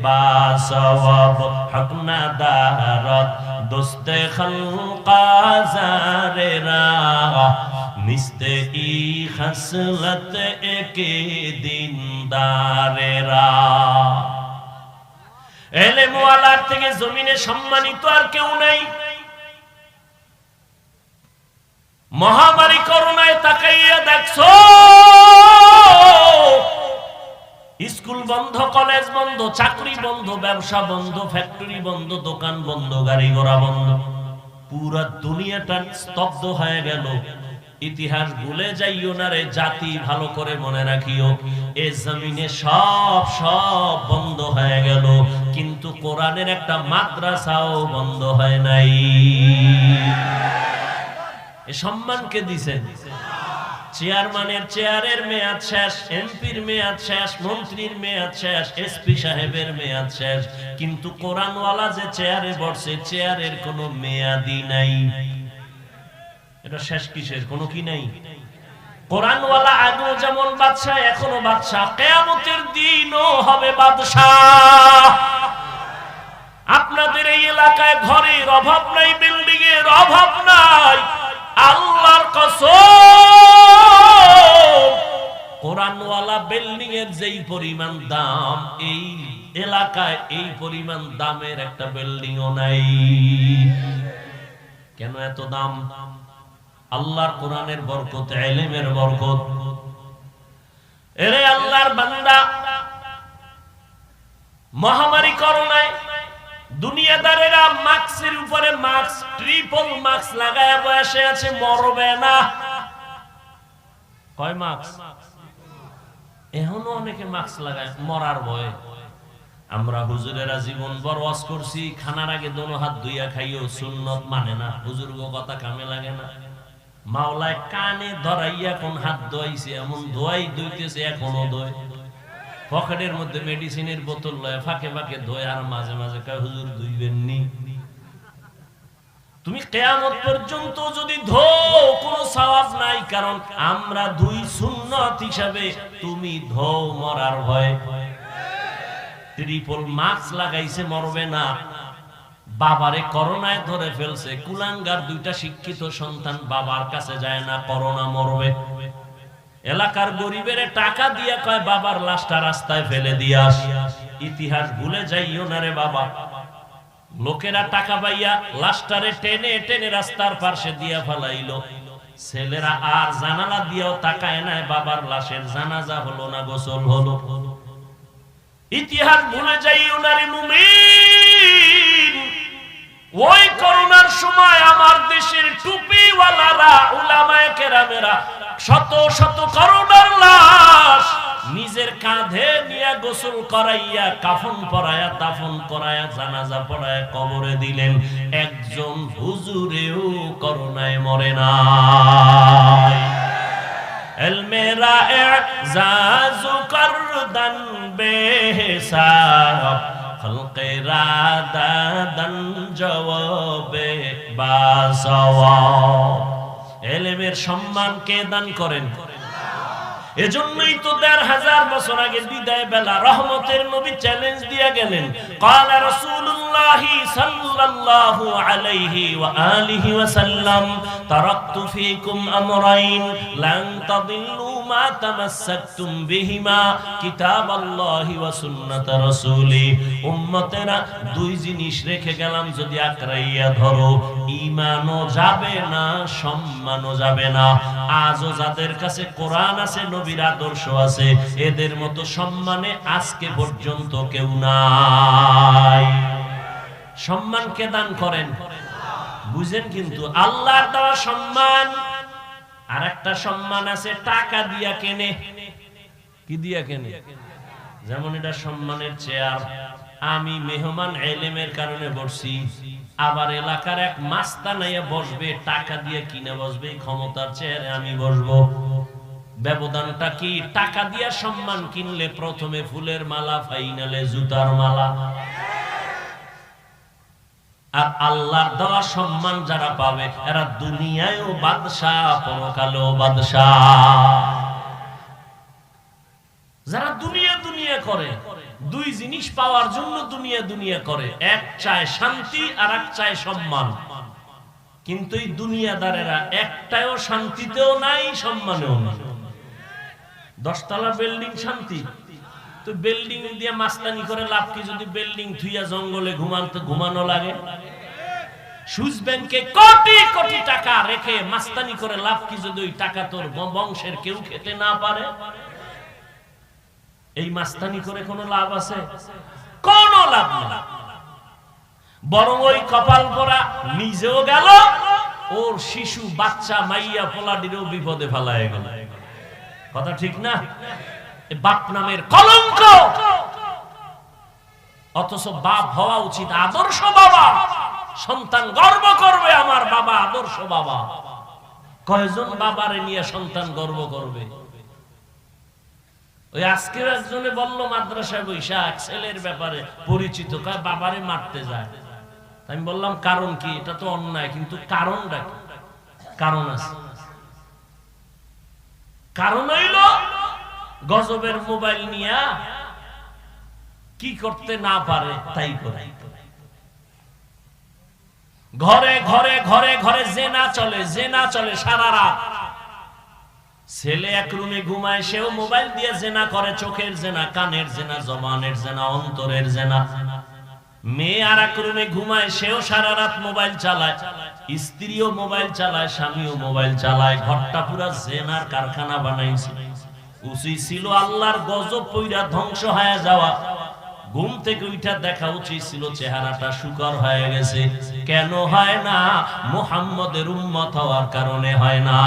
বাসওয়াব, হক না দারত দোস্তে খলকাজারেরা, নিস্তে ই খসলত একে দিনদারেরা। ইলম ওয়ালার থেকে জমিনে সম্মানিত আর কেউ নাই। মহামারী করোনায় তাকাইয়া দেখছো, স্কুল বন্ধ, কলেজ বন্ধ, চাকরি বন্ধ, ব্যবসা বন্ধ, ফ্যাক্টরি বন্ধ, দোকান বন্ধ, গাড়ি ঘোড়া বন্ধ, পুরা দুনিয়াটা স্তব্ধ হয়ে গেল। ইতিহাস ভুলে যাইও না রে জাতি, ভালো করে মনে রাখিও। এই জমিনে সব বন্ধ হয়ে গেল, কিন্তু কোরআনের একটা মাদ্রাসাও বন্ধ হয় নাই। এ সম্মানকে দিছেন। চেয়ারম্যানের চেয়ারের মেয়াদ শেষ, এমপির মেয়াদ শেষ, মন্ত্রীর মেয়াদ শেষ, এসপি সাহেবের মেয়াদ শেষ, কিন্তু কোরআনওয়ালা যে চেয়ারে বসে চেয়ারের কোনো মেয়াদই নাই। এটা শেষ কিসের? কোনো কি নাই। কোরআনওয়ালা আগেও যেমন বাদশা, এখনো বাদশা, কিয়ামতের দিনও হবে বাদশা। আপনাদের এই এলাকায় ঘরের অভাব নাই, বিল্ডিং এর অভাব নাই। আল্লাহর কসম, কোরআনওয়ালা বিল্ডিং এর যেই পরিমাণ দাম, এই এলাকায় এই পরিমাণ দামের একটা বিল্ডিংও নাই। কেন এত দাম? আল্লাহর কোরআনের বরকত, ইলমের বরকত। এরে আল্লাহর বান্দা, মহামারী করোনায় দুনিয়াদারেরা মাস্কের উপরে মাস্ক, ট্রিপল মাস্ক লাগায়া বসে আছে, মরবে না। কয় মাস্ক? এখনো অনেকে মাস্ক লাগায় মরার ভয়ে। আমরা হুজুরেরা জীবন ভর ওয়াজ করছি, খানার আগে দোনো হাত ধুইয়া খাইও, সুন্নত মানে না, হুজুরগো কথা কামে লাগে না। মাওলায় কানে ধরাইয়া কোন হাত ধোয়াইছে, এমন ধোয়াই ধুইতেছে, এখনো ধোয়। পকেটের মধ্যে মেডিসিনের বোতল লয়, ফাঁকে ফাঁকে ধোয়, আর মাঝে মাঝে কয় হুজুর ধুইবেন নি। তুমি কিয়ামত পর্যন্ত যদি ধো, কোনো সওয়াব নাই, কারণ আমরা দুই সুন্নত হিসাবে, তুমি ধো মরার ভয়। ট্রিপল মাস্ক লাগাইছে, মরবে না। বাবারে করোনায় ধরে ফেলছে, কুলাঙ্গার দুইটা শিক্ষিত সন্তান বাবার কাছে যায় না, করোনা মরবে। এলাকার গরিবের টাকা দিয়া কয় বাবার লাশটা রাস্তায় ফেলে দিয়ে আস। ইতিহাস ভুলে যাইও না রে বাবা। লোকেরা টাকা পাইয়া লাশটারে টেনে টেনে রাস্তার পাশে দিয়া ফেলাইলো। ছেলেরা আর জানালা দিয়েও তাকায় নাই, বাবার লাশের জানাজা হলো না, গোসল হলো। ইতিহাস ভুলে যাইও না রে মুমিন। ওই করোনার সময় আমার দেশের টুপিওয়ালারা, উলামায়ে কেরামেরা শত শত করোনার লাশ নিজের কাঁধে নিয়ে গোসল করাইয়া, কাফন পরাইয়া, দাফন করাইয়া, জানাজা পড়াইয়া কবরে দিলেন। একজন হুজুরেও করোনায় মরে নাই। এলমেরা এজাজু করদান বেহিসাব, খলকে রাদাদান জওয়াবে বাসওয়াব। এলেমের সম্মান কে দান করেন? এজন্যই তো ১৫০০ বছর আগে বিদায় বেলা রহমতের নবী চ্যালেঞ্জ দিয়ে গেলেন। ক্বালা রাসূলুল্লাহ সাল্লাল্লাহু আলাইহি ওয়া আলিহি ওয়া সাল্লাম, তারাকতু ফীকুম আমরাইন লান তাদিল্লু মা তামাসসাকতুম বিহিমা, কিতাবাল্লাহি ওয়া সুন্নাত রাসূলি। উম্মতেরা, দুই জিনিস রেখে গেলাম, যদি আকরাইয়া ধরো, ঈমানও যাবে না, সম্মানও যাবে না। আজও যাদের কাছে কোরআন আছে, নবীর আদর্শ আছে, এদের মতো সম্মানে আজকে পর্যন্ত কেউ নাই। সম্মানকে দান করেন, বুঝেন? কিন্তু আল্লাহর দেওয়া সম্মান আর একটা সম্মান আছে টাকা দিয়া কেনে। কি দিয়া কেনে? যেমন এটা সম্মানের চেয়ার, আমি মেহমান এলেমের কারণে বসছি, আবার এলাকার এক মাস্তানাইয়া বসবে, টাকা দিয়ে কিনে বসবে, ক্ষমতার চেয়ারে আমি বসবো। ব্যবধানটা কি? টাকা দিয়া সম্মান কিনলে প্রথমে ফুলের মালা, ফাইনালে জুতার মালা। আর আল্লাহর দেওয়া সম্মান যারা পাবে, এরা দুনিয়ায়ও বাদশাহ, পরকালেও বাদশাহ। যারা দুনিয়া দুনিয়া করে, দুই জিনিস পাওয়ার জন্য দুনিয়া দুনিয়া করে, এক চায় শান্তি আর এক চায় সম্মান। কিন্তু এই দুনিয়াদারেরা একটাও শান্তিতেও নাই, সম্মানেও নাই। 10 তলা বিল্ডিং শান্তি, তো বিল্ডিং দিয়ে মাস্তানি করে লাভ কি? যদি বিল্ডিং থুইয়া জঙ্গলে ঘুমানো লাগে। সুইস ব্যাংকে কোটি কোটি টাকা রেখে মাস্তানি করে লাভ কি, যদি ওই টাকা তোর বংশের কেউ খেতে না পারে? এই মাস্তানি করে কোনো লাভ আছে? কোনো লাভ নেই। বরং ওই কপাল পরা নিজেও গেল, ওর শিশু বাচ্চা মাইয়া পোলাডিরও বিপদে ফেলায় গেল। কথা ঠিক না? বাপ নামের কলঙ্ক। অথচ বাপ হওয়া উচিত আদর্শ বাবা। সন্তান গর্ব করবে আমার বাবা আদর্শ বাবা। কয়জন বাবারে নিয়ে সন্তান গর্ব করবে? ওই আজকে একজনে বলল মাদ্রাসায় বৈশাখ ছেলের ব্যাপারে পরিচিত, কয় বাবারে মারতে যায়। আমি বললাম কারণ কি? এটা তো অন্যায়, কিন্তু কারণটা কি? কারণ আছে। কারণ হইল গজবের মোবাইল নিয়া কি করতে না পারে তাই করে। ঘরে ঘরে ঘরে ঘরে জেনা চলে, জেনা চলে সারা রাত। ছেলে এক রুমে ঘুমায়, সেও মোবাইল দিয়ে জেনা করে। চোখের জেনা, কানের জেনা, জবানের জেনা, অন্তরের জেনা। মেয়ে আর এক রুমে ঘুমায়, সেও সারা রাত মোবাইল চালায়। স্ত্রীও মোবাইল চালায়, স্বামীও মোবাইল চালায়। ঘরটা পুরা জেনার কারখানা বানাইছে। উচিত ছিল আল্লাহর গজব পইরা ধ্বংস হয়ে যাওয়া। ঘুম থেকে উঠা দেখা উচিত ছিল চেহারাটা শুকর হয়ে গেছে। কেন হয় না? মুহাম্মদের উম্মত হওয়ার কারণে হয় না।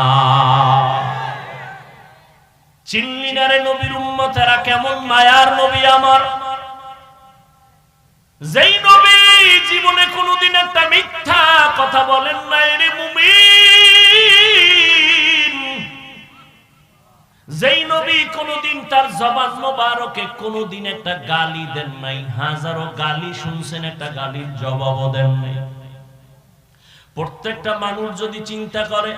চিল্লিনারে নবীর উম্মতেরা কেমন মায়ার নবী আমার। যেই নবী জীবনে কোনদিন একটা মিথ্যা কথা বলেন নাই রে মুমিন। যেই নবী কোনদিন তার জবান মোবারকে কোনদিন একটা গালি দেন নাই। হাজারো গালি শুনছেন, একটা গালির জবাবও দেন নাই। প্রত্যেকটা মানুষ যদি চিন্তা করে,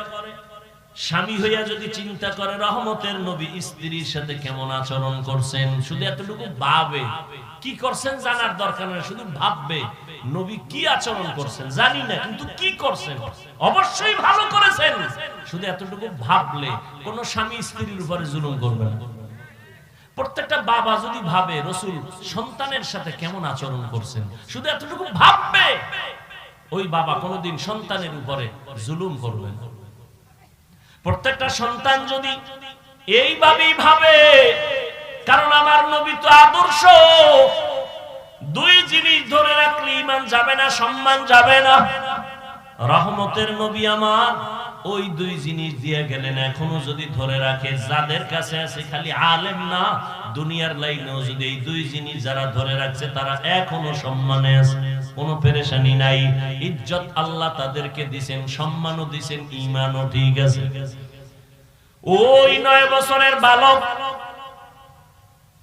স্বামী হইয়া যদি চিন্তা করে রহমতের নবী স্ত্রীর সাথে কেমন আচরণ করছেন, শুধু এতটুকু ভাবে। কি করছেন জানার দরকার নেই, শুধু ভাববে নবী কি আচরণ করছেন। জানি না, কিন্তু কি করছেন অবশ্যই ভালো করেছেন। শুধু এতটুকু ভাবলে কোন স্বামী স্ত্রীর উপরে জুলুম করবে না। প্রত্যেকটা বাবা যদি ভাবে রাসূল সন্তানের সাথে কেমন আচরণ করছেন, শুধু এতটুকু ভাববে, ওই বাবা কোনোদিন সন্তানের উপরে জুলুম করবে না। প্রত্যেকটা সন্তান যদি এইভাবেই ভাবে, কারণ আমার নবী তো আদর্শ। দুই জিনিস ধরে রাখলে ঈমান যাবে না, সম্মান যাবে না। রহমতের নবী আমার ওই দুই জিনিস দিয়ে গেলেন। এখনো যদি ধরে রাখে, যাদের কাছে আছে খালি আলেম না, দুনিয়ার লাইনেও যদি এই দুই জিনিস যারা ধরে রাখছে, তারা এখনো সম্মানে আছে, কোনো পেরেশানি নাই। ইজ্জত আল্লাহ তাদেরকে দিবেন, সম্মানও দিবেন, ঈমানও ঠিক আছে। ওই 9 বছরের বালক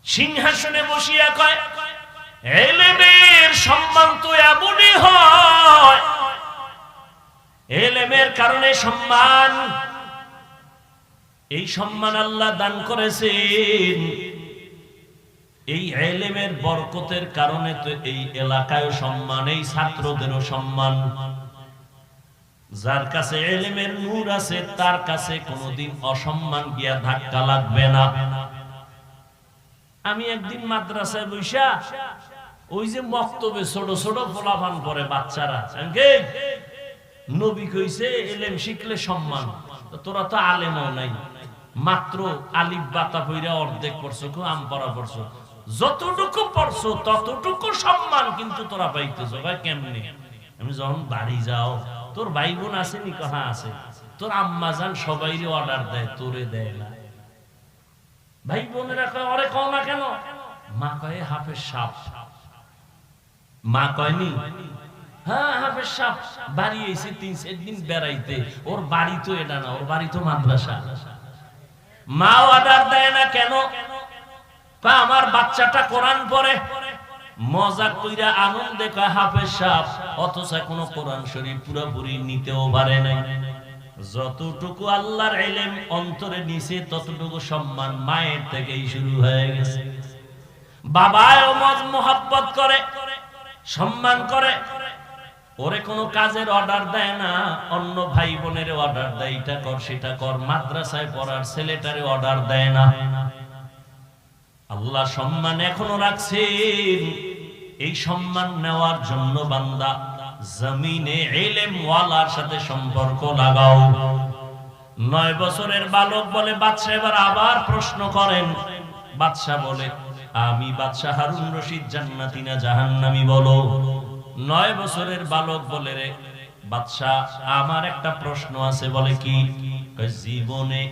সিংহাসনে বসিয়া কয়, ইলমের সম্মান তো এমনই হয়, ইলমের কারণে সম্মান। এই সম্মান আল্লাহ দান করেছেন। এই ইলমের বরকতের কারণে তো এই এলাকায় সম্মান, এই ছাত্রদেরও সম্মান। যার কাছে ইলমের নূর আছে, তার কাছে কোনোদিন অসম্মান গিয়া ধাক্কা লাগবে না। আমি একদিন মাদ্রাসায় বইসা ওই যে মক্তবে ছোট ছোট পোলাপান পড়ে বাচ্চারা, নবী কইছে ইলম শিখলে সম্মান। তোরা তো আলেমও নাই, মাত্র আলিফ বাতা পইরা অর্ধেক পড়ছো, আম পড়া পড়ছো, যতটুকু পড়ছো ততটুকু সম্মান কিন্তু তোরা পাইতেছো। ভাই কেমনে? আমি যখন বাড়ি যাও, তোর ভাই বোন আছে নি? কহা আছে। তোর আম্মা জান সবাইরে অর্ডার দেয়, তোরে দেয় না। ভাই বোনেরা কয়, ওরে কও না কেন? মা কয় হাফেজ সাহেব। মা কয়নি? হ্যাঁ হাফেজ সাহেব বাড়ি এসে 3-4 দিন বেড়াইতে। ওর বাড়ি তো এটা না, ওর বাড়ি তো মাদ্রাসা। মা অর্ডার দেয় না কেন? আমার বাচ্চাটা কোরআন পড়ে। মজা কইরা আনন্দে কয় হাফেজ সাহেব, অথচ কোনো কোরআন শরীফ পুরোপুরি নিতেও পারে নাই। যতটুকু আল্লাহর ইলম অন্তরে নিছে, ততটুকু সম্মান মায়ের থেকেই শুরু হয়ে গেছে। বাবাও মোহাব্বত করে, সম্মান করে। ওরে কোনো কাজের অর্ডার দেয় না, অন্য ভাই বোনের অর্ডার দেয়, এটা কর সেটা কর। মাদ্রাসায় পড়ার ছেলেটারে অর্ডার দেয় না। আল্লাহ সম্মান এখনো রাখছেন। এই সম্মান নেওয়ার জন্য বান্দা জমিনে ইলম ওয়ালার সাথে সম্পর্ক লাগাও। 9 বছরের বালক বলে, বাদশা এবার আবার প্রশ্ন করেন। বাদশা বলে, আমি বাদশা হারুন রশিদ জান্নাতি না জাহান্নামী বলো। 9 বছরের বালক বলে, রে বাদশাহ আমার একটা প্রশ্ন আছে। বলে কি? জীবনে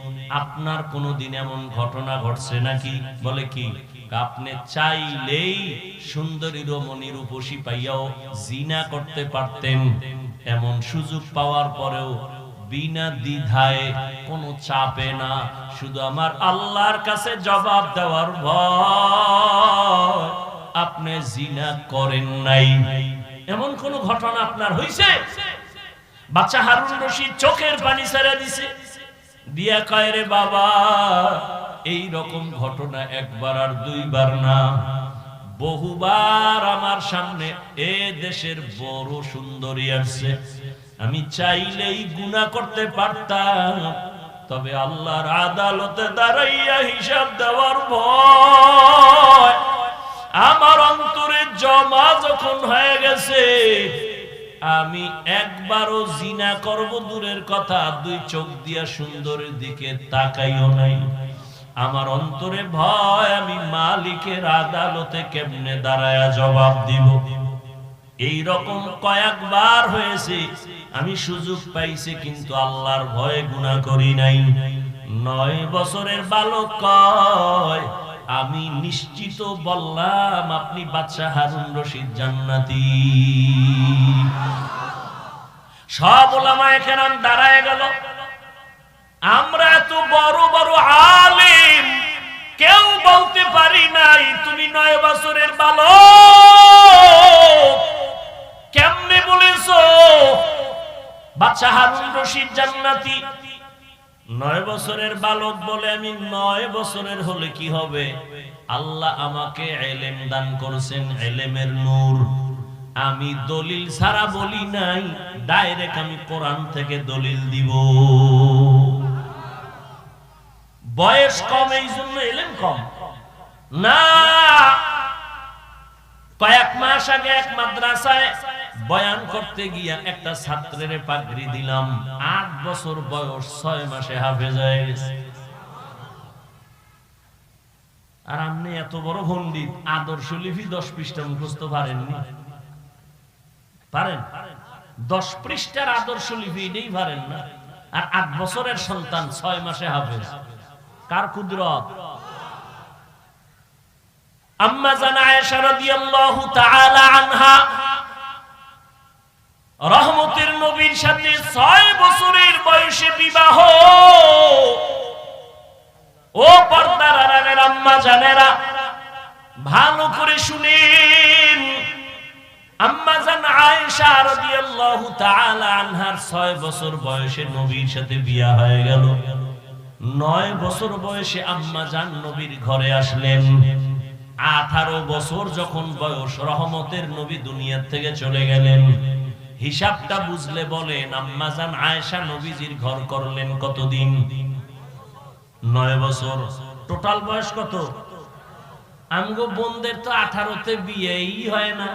আপনার কোনোদিন এমন ঘটনা ঘটছে নাকি? বলে কি? আপনি চাইলেই সুন্দরী রমণী রূপসী পাইয়াও জিনা করতে পারতেন, এমন সুযোগ পাওয়ার পরেও বিনা দ্বিধায় কোনো চাপে না, শুধু আমার আল্লাহর কাছে জবাব দেওয়ার ভয় আপনি জিনা করেন নাই। এমন কোন ঘটনা আপনার হইছে? বাচ্চা হারুন রশিদ চোখের পানি ছেড়ে দিছে, দিয়া কয় রে বাবা, এই রকম ঘটনা একবার আর দুইবার না, বহুবার আমার সামনে এ দেশের বড় সুন্দরী আসছে, আমি চাইলেই গুনাহ করতে পারতাম, তবে আল্লাহর আদালতে দাঁড়াইয়া হিসাব দেওয়ার ভয় আমার অন্তরে জমা যখন হয়ে গেছে, আমি একবারও জিনা করব দূরের কথা, দুই চোখ দিয়া সুন্দরের দিকে তাকাইও নাই। আমার অন্তরে ভয়, আমি মালিকের আদালতে কেমনে দাঁড়ায়া জবাব দিব। এই রকম কয়েকবার হয়েছে, আমি সুযোগ পাইছি কিন্তু আল্লাহর ভয়ে গুনাহ করি নাই। 9 বছরের বালক কয়, আমি নিশ্চিত বললাম আপনি বাদশা হারুন রশিদ জান্নাতি। সব উলামায়ে কেরাম দাঁড়ায় গেল। আমরা এত বড় বড় আলেম, কেউ বলতে পারি নাই তুমি 9 বছরের বালক, কেমনে বলেছো বাদশা হারুন রশিদ জান্নাতি? 9 বছরের বালক বলে, আমি 9 বছরের হলে কি হবে? আল্লাহ আমাকে ইলম দান করেছেন, ইলমের নূর। আমি দলিল ছাড়া বলি নাই, ডাইরেক্ট আমি কোরআন থেকে দলিল দিব। বয়স কম এই জন্য ইলম কম না। কয়েক মাস আগে এক মাদ্রাসায় বয়ান করতে গিয়া একটা ছাত্রের পাগড়ি দিলাম, 8 বছর বয়স, 6 মাসে হাফেজ হয়ে গেছে। আর আপনি এত বড় পণ্ডিত, আদর্শ লিপি 10 পৃষ্ঠা মুখস্থ পারেননি? পারেন? 10 পৃষ্ঠার আদর্শ লিপি এটাই পারেন না, আর 8 বছরের সন্তান 6 মাসে হাফেজ। কার কুদরত? আম্মা জান আয়েশা রাদিয়াল্লাহু তাআলা আনহা রহমতের নবীর সাথে 6 বছরের বয়সে বিবাহ। ও পর্দার আড়ালের আম্মা জানেরা, ভালো করে শুনেন। আম্মা জান আয়েশা রাদিয়াল্লাহু তাআলা আনহার 6 বছর বয়সে নবীর সাথে বিয়ে হয়ে গেল। 9 বছর বয়সে আম্মা জান নবীর ঘরে আসলেন। 18 বছর যখন বয়স, রহমতের নবী দুনিয়া থেকে চলে গেলেন। হিসাবটা বুঝলে বলেন, আম্মা জান আয়েশা নবীজির ঘর করলেন কতদিন? 9 বছর। টোটাল বয়স কত? আমগো বোনদের তো 18তে বিয়েই হয় না।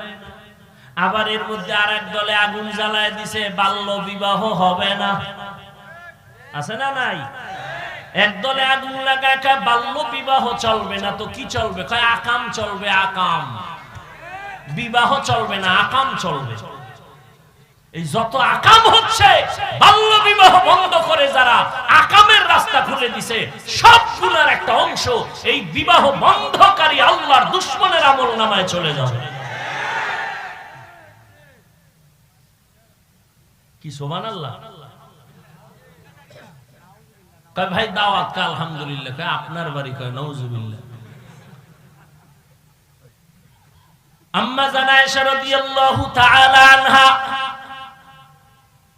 আবার এর মধ্যে আরেক দলে আগুন জ্বালায় দিছে, বাল্য বিবাহ হবে না, আছে না নাই? একদলে আগুন লাগায় বাল্য বিবাহ চলবে না, তো কি চলবে? কয় আকাম চলবে। আকাম, বিবাহ চলবে না, আকাম চলবে। এই যত আকাম হচ্ছে, বাল্য বিবাহ বন্ধ করে যারা আকামের রাস্তা খুলে দিছে, সবগুলোর একটা অংশ এই বিবাহ বন্ধকারী আল্লাহর দুশমনের আমলনামায় চলে যাবে। কি সুবহানাল্লাহ। কয় ভাই দাওয়াত, কা আলহামদুলিল্লাহ। কয় আপনার বাড়ি? কয় নাউজুবিল্লাহ। আম্মা জান আয়েশা রাদিয়াল্লাহু তাআলা আনহা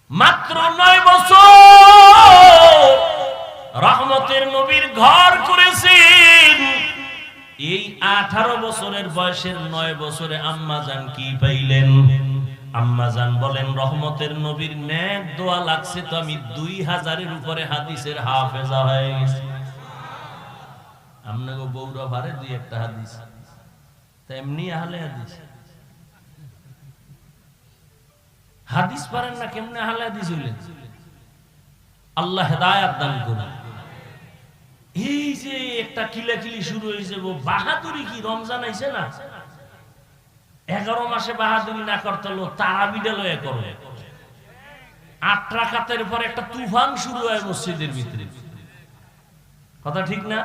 মাত্র 9 বছর রহমতের নবীর ঘর করেছেন। এই 18 বছরের বয়সের 9 বছরে আম্মা জান কি পাইলেন? আম্মা জান বলেন, রহমতের নবীর নেক দোয়া লাগছে তো আমি 2000-এর উপরে হাদিসের হাফেজা হয়ে গেছি। আপনাকে বউরা পারে 2-1টা হাদিস, তেমনি আহলে হাদিস। হাদিস পারেন না, কেমনে আহলে হাদিস হইলেন? আল্লাহ হেদায়েত দান করুন। এই যে একটা কিলাকিলি শুরু হয়েছে, বাহাদুরি কি রমজান আইছে না? 11 মাসে বাহাদুরি না করতে হলো তারাবিটা লয়ে করবে। 8 রাকাতের পর একটা তুফান শুরু হয় মসজিদের ভিতরে, কথা ঠিক না?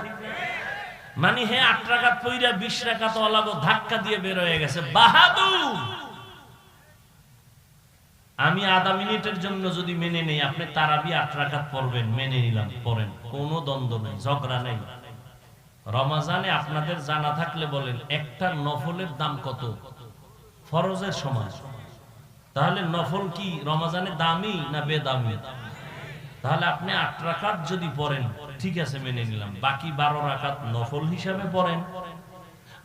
মানে 8 রাকাত পইরা 20 রাকাত ওয়ালাগো ধাক্কা দিয়ে বের হয়ে গেছে, বাহাদুর। আমি আধা মিনিটের জন্য যদি মেনে নেই আপনি তারাবি 8 রাকাত পড়বেন, মেনে নিলাম, পড়েন, কোনো দ্বন্দ্ব নেই, ঝগড়া নেই। রমজানে আপনাদের জানা থাকলে বলেন একটা নফলের দাম কত? ফরজের সমান। তাহলে নফল কি রমজানে দামি না বেদামি? তাহলে আপনি 8 রাকাত যদি পড়েন ঠিক আছে, মেনে নিলাম, বাকি 12 রাকাত নফল হিসাবে পড়েন।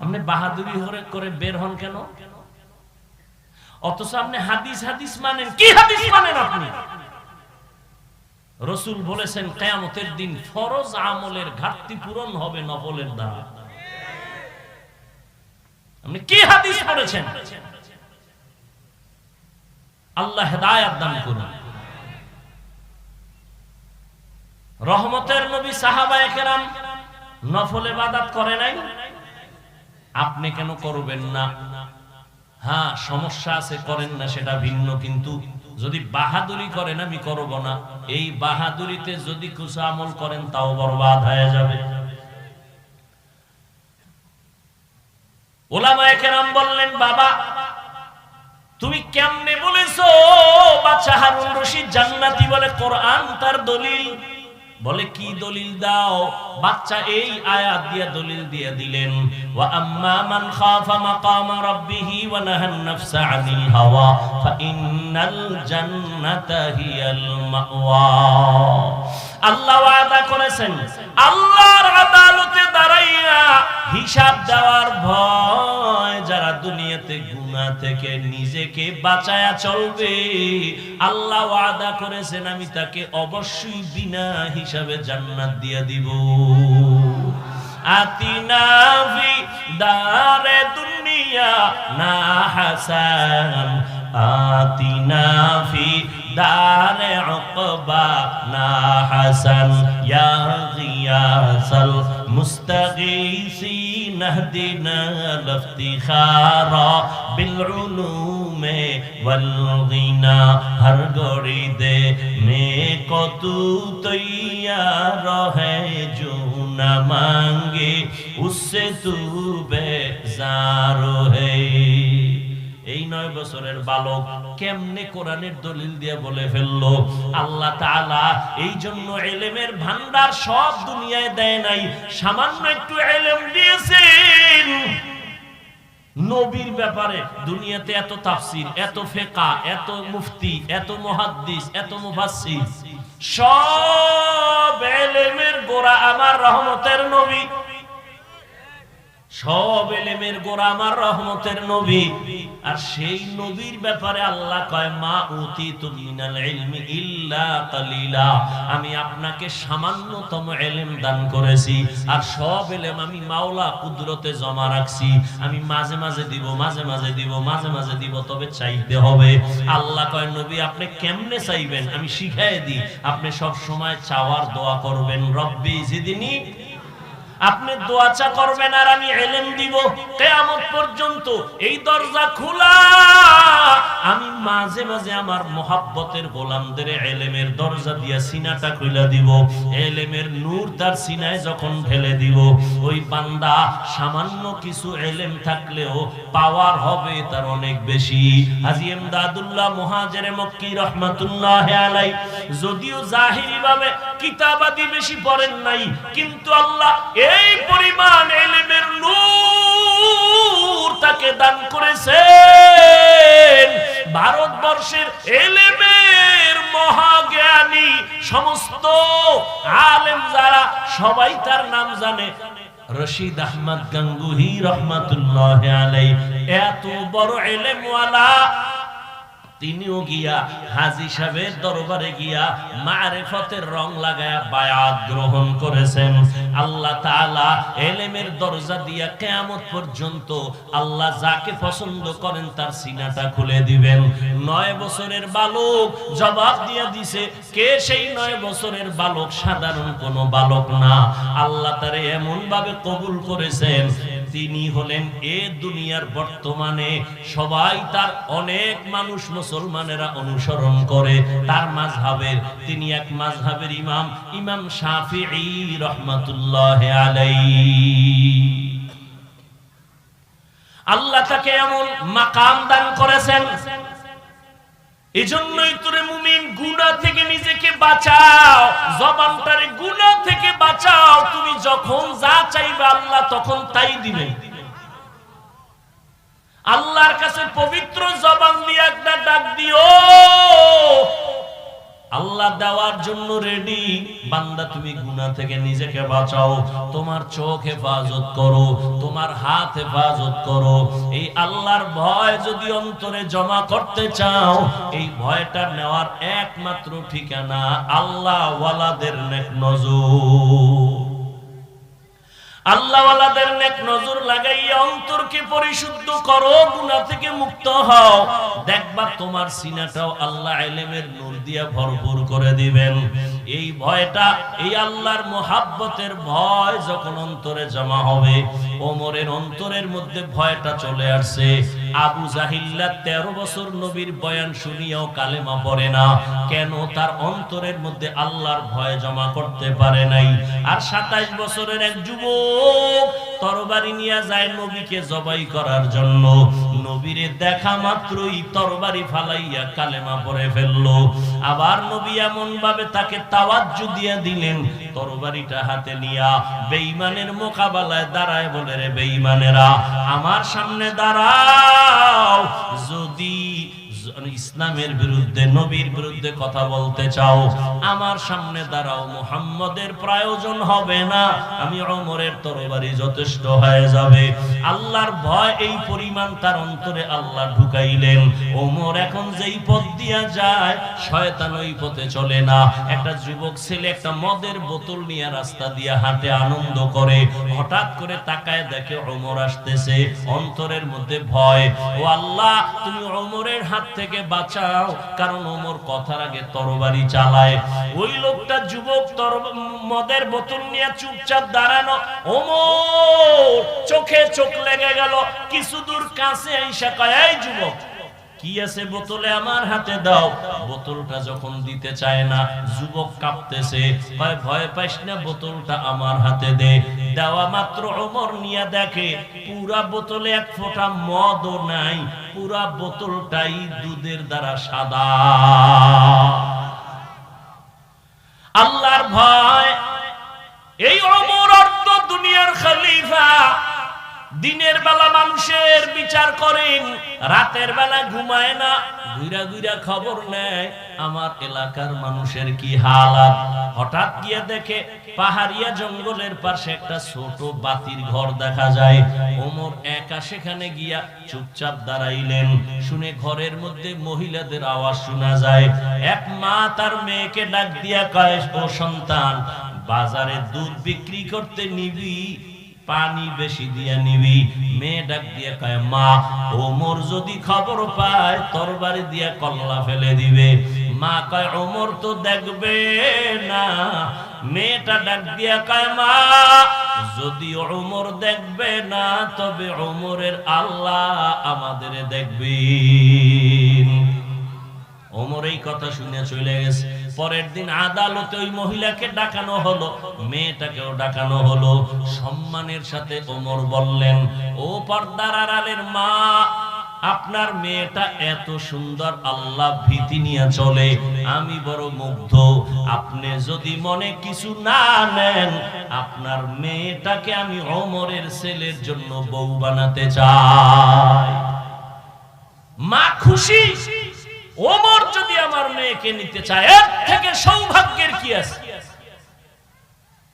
আপনি বাহাদুরি করে বের হন কেন? অথচ আপনি হাদিস মানেন। কি হাদিস মানেন আপনি? রাসূল বলেছেন কিয়ামতের দিন ফরজ আমলের ঘাটতি পূরণ হবে নফলের দ্বারা। আপনি কি হাদিস পড়েছেন? আল্লাহ হেদায়েত দান করুন। রহমতের নবী সাহাবায়ে কেরাম নফল ইবাদত করে নাই, আপনি কেন করবেন না? হ্যাঁ, সমস্যা আছে, করেন না, সেটা ভিন্ন। কিন্তু যদি বাহাদুরি করেন আমি করব না, এই বাহাদুরিতে যদি কিছু আমল করেন তাও বরবাদ হয়ে যাবে। উলামায়ে কেরাম বললেন, বাবা তুমি কেমনে বলেছো বাদশা হারুন রশিদ জান্নাতি? বলে কোরআন তার দলিল। বলে কি দলিল দাও? বাচ্চা এই আয়াত দিয়ে দলিল দিয়ে দিলেন, ওয়া আম্মা মান খাফা মাকামা রাব্বিহি ওয়া নাহান নাফসা আনিল হাওয়া ফাইন্নাল জান্নাতা হিয়াল মাওয়া। আল্লাহ ওয়াদা করেছেন আল্লাহর আদালতে দাঁড়াইয়া হিসাব দেওয়ার ভয় যারা দুনিয়াতে গুনাহ থেকে নিজেকে বাঁচায়া চলবে, আল্লাহ ওয়াদা করেছেন আমি তাকে অবশ্যই বিনা হিসাবে জান্নাত দিয়ে দিব। আতিনা ফি দারে দুনিয়া না হাসান, আতিনা ফি দারে উকবা না হাসান, ইয়া গিয়াসাল মুস্তাগীসিন ইহদিনা লিফতিখারা বিল উলুমে ওয়াল গিনা। হর গড়ি দে মে কো তু তৈয়ার है जो न मांगे उससे तू बेजार है। এই 9 বছরের বালক কেমনে কোরআনের দলিল দিয়ে বলে ফেললো? আল্লাহ তাআলা এই জন্য ইলমের ভান্ডার সব দুনিয়ায় দেয় নাই, সামান্য একটু ইলম দিয়েছেন। নবীর ব্যাপারে দুনিয়াতে এত তাফসীর, এত ফিকহ, এত মুফতি, এত মুহাদ্দিস, এত মুফাসসির, সব ইলমের গোড়া আমার রহমতের নবী। সব ইলমের গোড়া আমার রহমতের নবী। আর সেই নবীর ব্যাপারে আল্লাহ কয় মা উতিতু মিনাল ইলমি ইল্লা কালিলা, আমি আপনাকে সামান্যতম ইলম দান করেছি, আর সব ইলম আমি মাওলা কুদরতে জমা রাখছি। আমি মাঝে মাঝে দিব, মাঝে মাঝে দিব, মাঝে মাঝে দিব, তবে চাইতে হবে। আল্লাহ কয় নবী আপনি কেমনে চাইবেন আমি শিখাই দিই। আপনি সব সময় চাওয়ার দোয়া করবেন, রব্বি জিদনি। আপনি দোয়া চা করবেন আর আমি ইলম দিব। কিয়ামত পর্যন্ত এই দরজা খোলা। আমি মাঝে মাঝে আমার মোহাব্বতের গোলামদের ইলমের দরজা দিয়া সিনাটা খুলে দিব। ইলমের নূর তার সিনায় যখন ঢেলে দিব, ওই বান্দা সামান্য কিছু ইলম থাকলেও পাওয়ার হবে তার অনেক বেশি। হাজী ইমদাদুল্লাহ মুহাজিরে মক্কি রাহমাতুল্লাহ আলাইহি যদিও জাহিরি ভাবে কিতাবাদি বেশি পড়েন নাই, কিন্তু আল্লাহ এই পরিমাণ ইলমের নূর তাকে দান করেছেন। ভারতবর্ষের ইলমের মহাজ্ঞানী সমস্ত আলেম যারা, সবাই তার নাম জানে। রশিদ আহমদ গঙ্গুহি রহমাতুল্লাহ আলাইহি এত বড় ইলমওয়ালা, তিনিও গিয়া হাজী সাহেবের দরবারে গিয়া মারিফতের রং লাগায়া বায়াত গ্রহণ করেছেন। আল্লাহ তাআলা ইলমের দরজা দিয়া কিয়ামত পর্যন্ত আল্লাহ যাকে পছন্দ করেন তার সিনাটা খুলে দিবেন। 9 বছরের বালক জবাব দিয়া দিছে, কে সেই 9 বছরের বালক? সাধারণ কোনো বালক না। আল্লাহ তারে এমন ভাবে কবুল করেছেন, তিনি হলেন এ দুনিয়ার বর্তমানে সবাই তার অনেক মানুষ মুসলমানেরা অনুসরণ করে তার মাযহাবের। তিনি এক মাযহাবের ইমাম, ইমাম শাফিঈ রাহমাতুল্লাহি আলাইহি। আল্লাহ তাকে এমন মাকাম দান করেছেন, এজন্যই তোরে মুমিন গুনাহ থেকে নিজেকে বাঁচাও, জবানটারে গুনাহ থেকে বাঁচাও। তুমি যখন যা চাইবে আল্লাহ তখন তাই দিবেন। আল্লাহর কাছে পবিত্র জবান দিয়ে একটা ডাক দিও, আল্লাহ দেওয়ার জন্য রেডি। বান্দা তুমি গুনাহ থেকে নিজেকে বাঁচাও, তোমার চোখ হেফাজত করো, তোমার হাত হেফাজত করো। এই আল্লাহর ভয় যদি অন্তরে জমা করতে চাও, এই ভয়টা নেওয়ার একমাত্র ঠিকানা আল্লাহ ওয়ালাদের নেক নজর। আল্লাহ ওয়ালাদের নেক নজর লাগাইয়া অন্তরকে পরিশুদ্ধ করো, গুনাহ থেকে মুক্ত হও। দেখবা তোমার সিনাটাও আল্লাহ ইলমের নূর দিয়া ভরপুর করে দিবেন। এই ভয়টা, এই আল্লাহর মুহাব্বতের ভয় যখন অন্তরে জমা হবে, ওমরের অন্তরের মধ্যে ভয়টা চলে আসছে। আবু জাহিল্লা 13 বছর নবীর বয়ান শুনিয়াও কালেমা পড়ে না। কেন? তার অন্তরের মধ্যে আল্লাহর ভয় জমা করতে পারে নাই। আর 27 বছরের এক যুবক তরবারি নিয়ে যায় নবীকে জবাই করার জন্য। নবীরে দেখা মাত্রই তরবারি ফালাইয়া কালেমা পড়ে ফেললো। আবার নবী এমন ভাবে তাকে তাওয়াজ্জু দিয়ে দিলেন, তরবারিটা হাতে নিয়া বেঈমানের মোকাবেলায় দাঁড়ায় বলে, রে বেঈমানেরা আমার সামনে দাঁড়াও, যদি ইসলামের বিরুদ্ধে, নবীর বিরুদ্ধে কথা বলতে চাও আমার সামনে দাঁড়াও, মুহাম্মদের প্রয়োজন হবে না, আমি ওমরের তরবারি যথেষ্ট হয়ে যাবে। আল্লাহর ভয় এই পরিমাণ তার অন্তরে আল্লাহ ঢুকাইলেন। ওমর এখন যেই পথ দিয়া যায় শয়তান ওই পথে চলে না। একটা যুবক ছেলে একটা মদের বোতল নিয়ে রাস্তা দিয়ে হাঁটে, আনন্দ করে, হঠাৎ করে তাকায় দেখে ওমর আসতেছে, অন্তরের মধ্যে ভয়। ও আল্লাহ তুমি ওমরের হাত থেকে বাঁচাও, কারণ ওমর কথার আগে তরবারি চালায়। ওই লোকটা যুবক মদের বোতল নিয়ে চুপচাপ দাঁড়ানো। ওমর চোখে চোখ লেগে গেল। কিছু দূর কাছে আইসা কয়, এই যুবক কি আছে বোতলে, আমার হাতে দাও। বোতলটা যখন দিতে চায় না, যুবক কাঁপতেছে, কয় ভয় পাইস না, বোতলটা আমার হাতে দে। দেওয়া মাত্র ওমর নিয়ে দেখে পুরা বোতলে এক ফোঁটা মদও নাই, পুরা বোতলটাই দুধের দ্বারা সাদা। আল্লাহর ভয়। এই ওমর অর্ধ দুনিয়ার খলিফা। দিনের বেলা মানুষের বিচার করেন, রাতের বেলা ঘুমায় না, ঘুরা ঘুরা খবর নেয় আমার এলাকার মানুষের কি হালাত। হঠাৎ গিয়ে দেখে পাহাড়িয়া জঙ্গলের পাশে একটা ছোট বাতির ঘর দেখা যায়। ওমর একা সেখানে গিয়া চুপচাপ দাঁড়াইলেন। শুনে ঘরের মধ্যে মহিলাদের আওয়াজ শোনা যায়। এক মা তার মেয়েকে ডাক দিয়া কয়, ও সন্তান, বাজারে দুধ বিক্রি করতে নিবি, পানি বেশি দিয়া নিবি। মেয়ে ডাক দিয়া কয়, মা ওমর যদি খবর পায় তরবারি দিয়া কল্লা ফেলে দিবে। মা কয়, ওমর তো দেখবে না। মেয়েটা ডাক দিয়া কয়, মা যদি ওমর দেখবে না, তবে ওমরের আল্লাহ আমাদের দেখবেন। ওমর এই কথা শুনে চলে গেছে। পরের দিন আদালতে ওই মহিলাকে ডাকানো হলো, মেয়েটাকেও ডাকানো হলো। সম্মানের সাথে ওমর বললেন, ও পর্দার আড়ালের মা, আপনার মেয়েটা এত সুন্দর, আল্লাহ ভীতি নিয়ে চলে, আমি বড় মুগ্ধ। আপনি যদি মনে কিছু না নেন, আপনার মেয়েটাকে আমি ওমরের ছেলের জন্য বউ বানাতে চাই। মা খুশি। ওমর যদি আমার মেয়েকে নিতে চায়, এর থেকে সৌভাগ্যের কি আছে?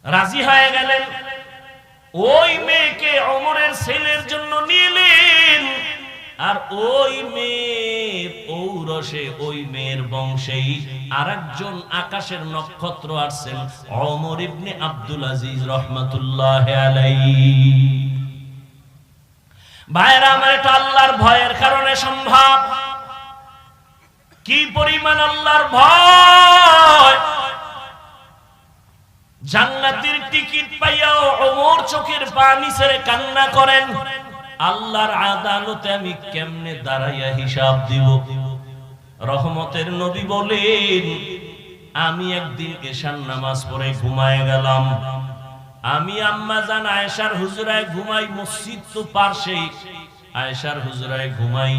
রাজি হয়ে গেলেন। ওই মেয়েকে ওমরের ছেলের জন্য নিলেন। আর ওই মেয়ের ঔরসে, ওই মেয়ের বংশেই আরেকজন আকাশের নক্ষত্র আসছেন, ওমর ইবনে আব্দুল আজিজ রাহমাতুল্লাহি আলাইহি। ভাইরা আমার, এটা আল্লাহর ভয়ের কারণে সম্ভব। কি পরিমাণ আল্লাহর ভয়! জান্নাতের টিকিট পাইয়াও ওমর চোখের পানি ছেড়ে কান্না করেন, আল্লাহর আদালতে আমি কেমনে দাঁড়াইয়া হিসাব দিব? রহমতের নবী বলেন, আমি একদিন এশার নামাজ পড়ে ঘুমায় গেলাম। আমি আম্মা জান আয়েশার হুজরায় ঘুমাই, মসজিদ তো পাশেই, আয়েশার হুজরায় ঘুমাই।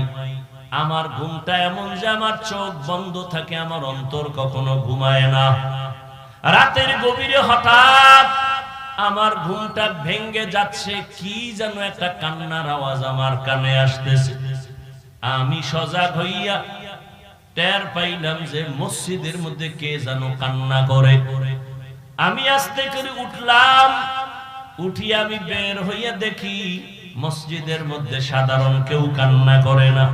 আমার ঘুমটা এমন যে আমার চোখ বন্ধ থাকে, আমার অন্তর কখনো ঘুমায় না। রাতের গভীরে হঠাৎ আমার ঘুমটা ভেঙ্গে যাচ্ছে, কি যেন একটা কান্নার আওয়াজ আমার কানে আসতেছে। আমি সজাগ হইয়া টের পাইলাম যে মসজিদের মধ্যে কে যেন কান্না করে। আমি আস্তে করে উঠলাম, উঠিয়া আমি বের হইয়া দেখি মসজিদের মধ্যে সাধারণ কেউ কান্না করে না।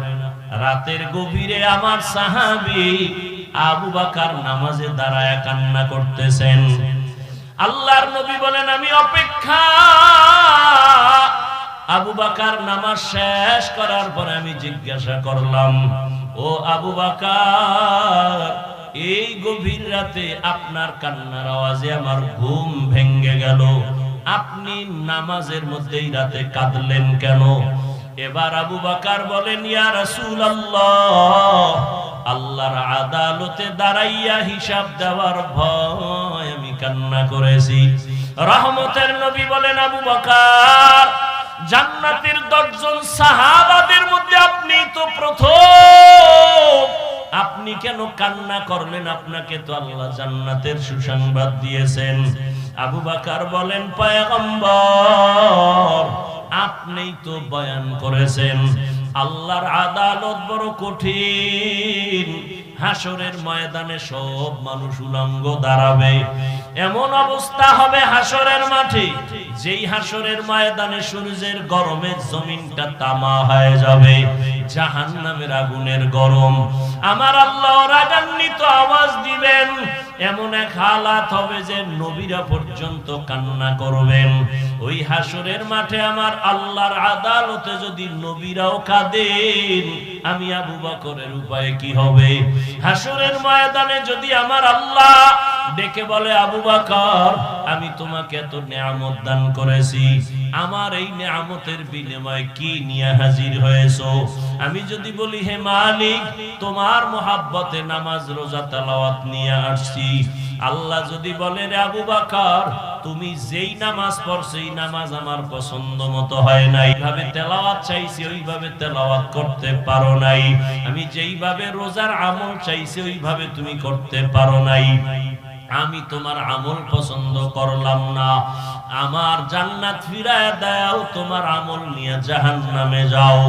রাতের গভীরে আমার সাহাবী আবু বকর নামাজে দাঁড়ায় কান্না করতেছেন। আল্লাহর নবী বলেন, আমি অপেক্ষা। আবু বকর নামাজ শেষ করার পরে আমি জিজ্ঞাসা করলাম, ও আবু বকর, এই গভীর রাতে আপনার কান্নার আওয়াজে আমার ঘুম ভেঙ্গে গেল, আপনি নামাজের মধ্যেই রাতে কাঁদলেন কেন? এবার আবু বকর বলেন, ইয়া রাসূলুল্লাহ, আল্লাহর আদালতে দাঁড়াইয়া হিসাব দেওয়ার ভয় আমি কান্না করেছি। রহমতের নবী বলেন, আবু বকর, জান্নাতের 10 জন সাহাবাদের মধ্যে আপনি তো প্রথম, আপনি কেন কান্না করলেন? আপনাকে তো আল্লাহ জান্নাতের সুসংবাদ দিয়েছেন। আবু বকর বলেন, পয়গম্বর, আপনিই তো বয়ান করেছেন আল্লাহর আদালত বড় কঠিন। হাসরের ময়দানে সব মানুষ উলঙ্গ দাঁড়াবে, এমন অবস্থা হবে হাসরের মাঠে, যেই হাসরের ময়দানে সূর্যের গরমে জমিনটা তামা হয়ে যাবে, জাহান্নামের আগুনের গরম। আমার আল্লাহ রাগান্বিত আওয়াজ দিবেন, এমন এক হালাত হবে যে নবীরা পর্যন্ত কান্না করবেন। ওই হাসরের মাঠে আমার আল্লাহর আদালতে যদি নবীরাও কাঁদেন, আমি আবু বকরের উপায় কি হবে? হাসরের ময়দানে যদি আমার আল্লাহ ডেকে বলে, আবু বকর, আমি তোমাকে এত নিয়ামত দান করেছি, আমার এই নিয়ামতের বিনিময়ে কি নিয়ে হাজির হয়েছো? আমি যদি বলি, হে মালিক, তোমার মোহাব্বতে নামাজ রোজা তেলাওয়াত নিয়ে আসছি। আল্লাহ যদি বলে, রে আবু বকর, তুমি যেই নামাজ পড়ছো এই নামাজ আমার পছন্দ মতো হয় নাই, এইভাবে তেলাওয়াত চাইছি ওইভাবে তেলাওয়াত করতে পারো নাই, আমি যেইভাবে রোজার আমল চাইছি ওইভাবে তুমি করতে পারো নাই, আমি তোমার আমল পছন্দ করলাম না, আমার জান্নাত ফিরায় দাও, তোমার আমল নিয়ে জাহান্নামে যাও।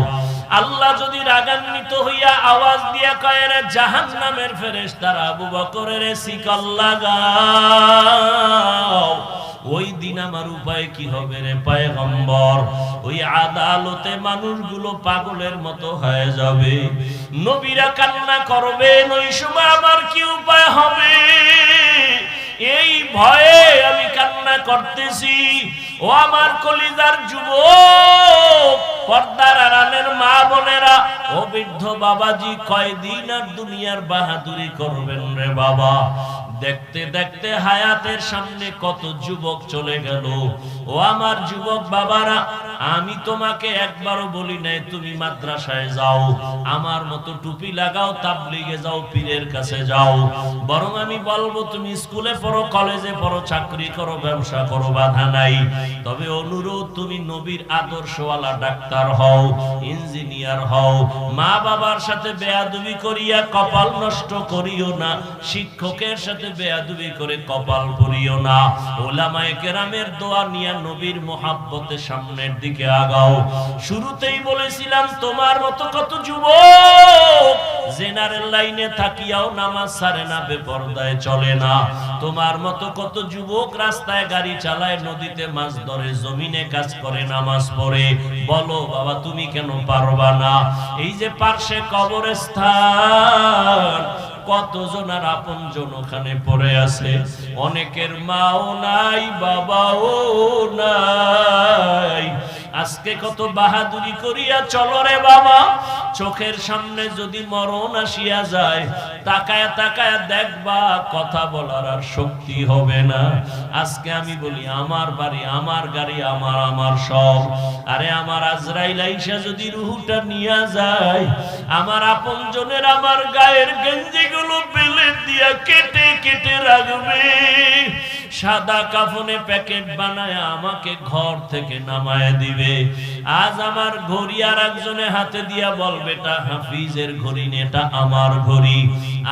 আল্লাহ যদি রাগান্বিত হইয়া আওয়াজ দিয়া কয়, রে জাহান্নামের ফেরেশতারা আবু বকরের শিকল লাগাও, ওই দিন আমার উপায় কি হবে রে পয়গম্বর? ওই আদালতে মানুষগুলো পাগলের মতো হয়ে যাবে, নবীরা কান্না করবেন, ওই সময় আমার কি উপায় হবে? এই ভয়ে আমি কান্না করতেছি। ও আমার কলিজার যুবক, পর্দার আড়ালের মা বোনেরা, ও বৃদ্ধ বাবাজি, কয়দিন আর দুনিয়ার বাহাদুরি করবেন রে বাবা? দেখতে দেখতে হায়াতের সামনে কত যুবক চলে গেল। ও আমার যুবক বাবারা, আমি তোমাকে একবারও বলি নাই তুমি মাদ্রাসায় যাও, আমার মতো টুপি লাগাও, তাবলিগে যাও, পীরের কাছে যাও, বরং আমি বলবো তুমি স্কুলে পড়ো, কলেজে পড়ো, চাকরি করো, ব্যবসা করো, বাধা নাই। তবে অনুরোধ, তুমি নবীর আদর্শওয়ালা ডাক্তার হও, ইঞ্জিনিয়ার হও, মা বাবার সাথে বেয়াদবি করিয়া কপাল নষ্ট করিও না, শিক্ষকের সাথে বেয়াদবি করে কপাল করিও না, ওলামায়ে কেরামের দোয়া নিয়ে নবীর মোহাব্বতে সামনের দিকে আগাও। শুরুতেই বলেছিলাম, তোমার মতো কত যুবক জেনারেল লাইনে থাকিয়াও নামাজ ছাড়ে না, বেপরদায় চলে না। তোমার মতো কত যুবক রাস্তায় গাড়ি চালায়, নদীতে মাছ ধরে, জমিনে কাজ করে, নামাজ পড়ে। বলো বাবা, তুমি কেন পারবা না? এই যে পার্শ্বে কবরস্থান, কতজন আর আপনজন ওখানে পড়ে আছে, অনেকের মাও নাই, বাবাও নাই। আজকে আজকে কত বাহাদুরি করিয়া চলো রে বাবা, চোখের সামনে যদি মরণ আসিয়া যায়, তাকায় তাকায় দেখবা, কথা বলার আর শক্তি হবে না। আজকে আমি বলি আমার বাড়ি, আমার গাড়ি, আমার সব। আরে আমার আজরাইল আইসা যদি রুহুটা নিয়ে যায়, আমার আপনজনের আমার গায়ের গেঞ্জিগুলো বেলে দিয়া কেটে কেটে রাখবে, সাদা কাফনে প্যাকেট বানায় আমাকে ঘর থেকে নামায় দিবে। আজ আমার ঘড়ি আর একজনে হাতে দিয়া বলবে এটা হাফিজের ঘড়ি, এটা আমার ঘড়ি।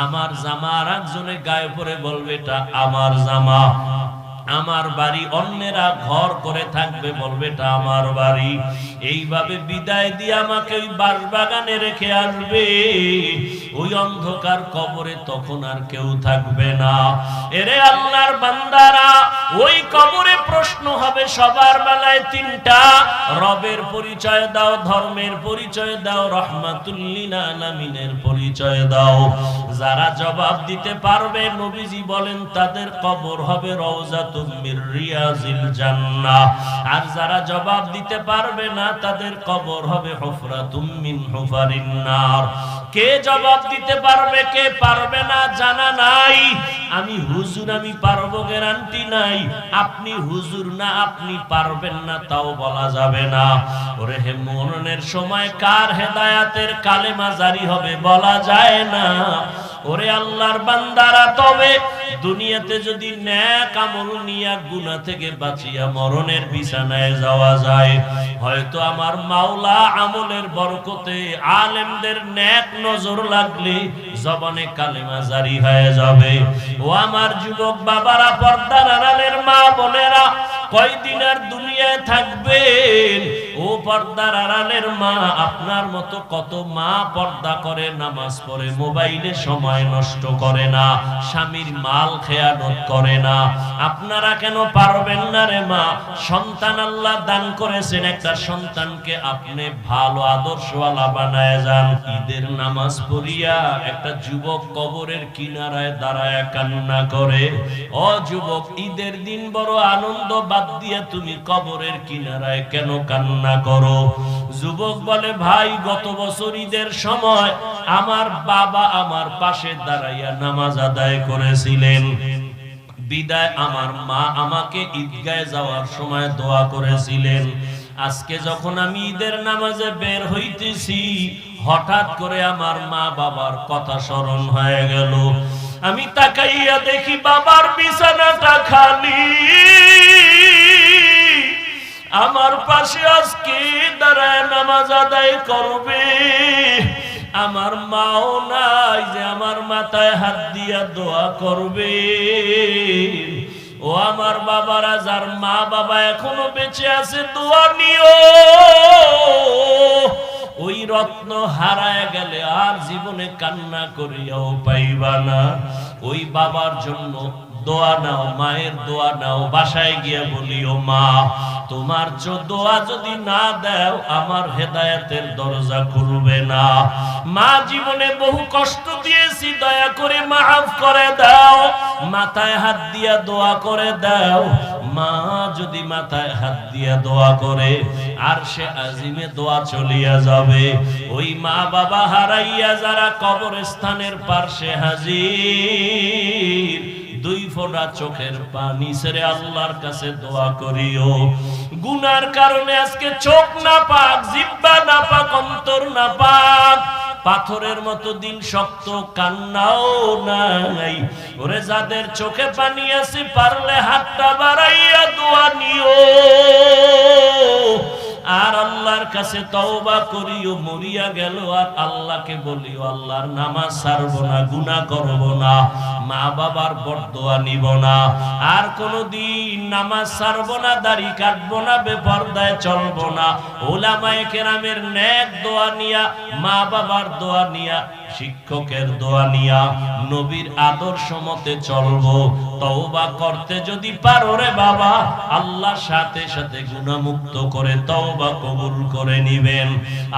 আমার জামা আর একজনে গায়ে পরে বলবে এটা আমার জামা। আমার বাড়ি অন্যেরা ঘর করে থাকবে, বলবে এটা আমার বাড়ি। এইভাবে বিদায় দিয়ে আমাকে ওই বাঁশবাগানে রেখে আসবে, ওই অন্ধকার কবরে তখন আর কেউ থাকবে না। এরে আল্লাহর বান্দারা, ওই কবরে প্রশ্ন হবে সবার বেলায় তিনটা। রবের পরিচয় দাও, ধর্মের পরিচয় দাও, রহমাতুল লিল আলামিনের পরিচয় দাও। যারা জবাব দিতে পারবে, নবীজি বলেন তাদের কবর হবে রওজাতুম মির রিয়াজিল জান্নাহ। আর যারা জবাব দিতে পারবে না, তাদের কবর হবে হুফরাতুম মিন হুফারিন নার। কে জবাব দিতে পারবে, কে পারবে না জানা নাই। আমি হুজুর, আমি পারবো গ্যারান্টি নাই। আপনি হুজুর না, আপনি পারবেন না তাও বলা যাবে না। ওরে হে, মরণের সময় কার হেদায়াতের কালেমা জারি হবে বলা যায় না। ওরে আল্লাহর বান্দারা, তবে দুনিয়াতে যদি নেক আমল নিয়া গুনাহ থেকে বাঁচিয়া মরণের বিছানায় যাওয়া যায়, হয়তো আমার মাওলা আমলের বরকতে, আলেমদের নেক নজর লাগলে জবানে কালেমা জারি হয়ে যাবে। ও আমার যুবক বাবারা, পর্দার আড়ালের মা বোনেরা, কয়দিন আর দুনিয়ায় থাকবেন? ও পর্দার আড়ালের মা, আপনার মতো কত মা পর্দা করে, নামাজ পড়ে, মোবাইলে সময় নষ্ট করে না, স্বামীর মাল খেয়ানত করে না। আপনারা কেন পারবেন না রে মা? সন্তান আল্লাহ দান করেছেন, একটা সন্তানকে আপনি ভালো আদর্শওয়ালা বানায় যান। ঈদের নামাজ পড়িয়া একটা যুবক কবরের কিনারায় দাঁড়ায় কান্না করে। ও যুবক, ঈদের দিন বড় আনন্দ, বাদ দিয়ে তুমি কবরের কিনারায় কেন কান্না করো? যুবক বলে, ভাই, গত বছর ঈদের সময় আমার বাবা আমার পাশে দাঁড়াইয়া নামাজ আদায় করেছিলেন। বিদায় আমার মা আমাকে ঈদগাহে যাওয়ার সময় দোয়া করেছিলেন। আজকে যখন আমি ঈদের নামাজে বের হইতেছি, হঠাৎ করে আমার মা বাবার কথা স্মরণ হয়ে গেল। আমি তাকাইয়া দেখি বাবার বিছানাটা খালি, আমার পাশে আজকে দাঁড়ায় নামাজ আদায় করবে। আমার মাও নাই যে আমার মাথায় হাত দিয়া দোয়া করবে। ও আমার বাবারা, যার মা বাবা এখনো বেঁচে আছে, দোয়া নিও। ওই রত্ন হারায় গেলে আর জীবনে কান্না করিয়াও পাইবা না। ওই বাবার জন্য দোয়া নাও, মায়ের দোয়া নাও। বাসায় গিয়া বলিও, মা, তোমার দোয়া যদি না দাও, আমার হেদায়েতের দরজা খুলবে না। মা, জীবনে বহু কষ্ট দিয়েছি, দয়া করে মাফ করে দাও। মাথায় হাত দিয়া দোয়া করে দাও। মা যদি মাথায় হাত দিয়া দোয়া করে, আর সে আজিমে দোয়া চলিয়া যাবে। ওই মা বাবা হারাইয়া যারা কবরস্থানের পাশে হাজির, দুই ফোঁটা চোখের পানি ছেড়ে আল্লাহর কাছে দোয়া করিও। গুনার কারণে আজকে চোখ না পাক, জিহ্বা না পাক, অন্তর না পাক, পাথরের মতো দিন শক্ত, কান্নাও নাই। ওরে যাদের চোখে পানি আছে, পারলে হাতটা বাড়াইয়া দোয়া নিও। আর আল্লাহর কাছে তওবা করিও। মরিয়া গেল আর আল্লাহকে বলিও, আল্লাহর নামাজ ছাড়বো না, গুনাহ করব না, মা বাবার বরদোয়া নিব না, আর কোনদিন নামাজ ছাড়বো না, দাড়ি কাটবো না, বেপরদায় চলবো না। উলামায়ে কেরামের নেক দোয়া নিয়া, মা বাবার দোয়া নিয়া, শিক্ষকের দোয়া নিয়া, নবীর আদর্শ মতে চলবো। তওবা করতে যদি পারো রে বাবা, আল্লাহর সাথে সাথে গুনাহ মুক্ত করে তওবা কবুল করে নিবেন।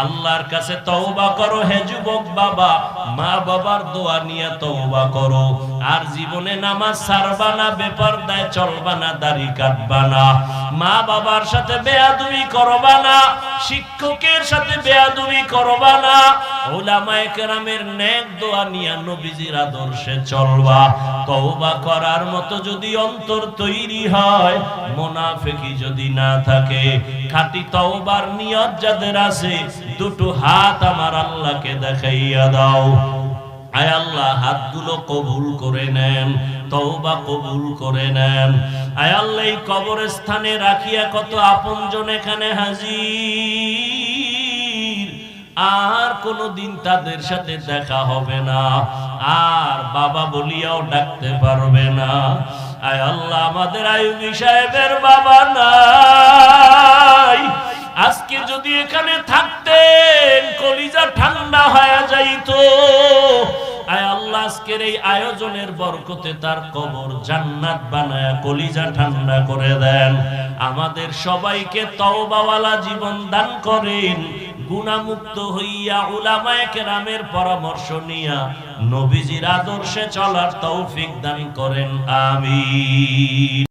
আল্লাহর কাছে তওবা করো হে যুবক বাবা, মা বাবার দোয়া নিয়ে তওবা করো। আর জীবনে নামাজ ছাড়বা না, বেপরদায় চলবা না, দাড়ি কাটবা না, মা বাবার সাথে বেয়াদবি করবা না, শিক্ষকের সাথে বেয়াদবি করবা না, উলামায়ে কেরামের নেক দোয়া নিয়ে নবীজির আদর্শে চলবা। তওবা করার মতো যদি অন্তর তৈরি হয়, মুনাফিকি যদি না থাকে, খাঁটি তওবার নিয়ত যাদের আছে, দুটো হাত আমার আল্লাহকে দেখাইয়া দাও। আয় আল্লাহ, হাতগুলো কবুল করে নেন, তওবা কবুল করে নেন। আয় আল্লাহ, এই কবরস্থানে রাখিয়া কত আপনজন এখানে হাজির, আর কোনদিন তাদের সাথে দেখা হবে না, আর বাবা বলিয়াও ডাকতে পারবে না। আয় আল্লাহ, আমাদের আইয়ুবী সাহেবের বাবা নাই, আজকে যদি এখানে থাকতেন কলিজা ঠান্ডা হয়ে যাইতো। আয় আল্লাহ, আজকের এই আয়োজনের বরকতে তার কবর জান্নাত বানায়া কলিজা ঠান্ডা করে দেন। আমাদের সবাইকে তওবাওয়ালা জীবন দান করেন, গুনাহমুক্ত হইয়া উলামায়ে কেরামের পরামর্শ নিয়া নবীজির আদর্শে চলার তৌফিক দান করেন। আমিন।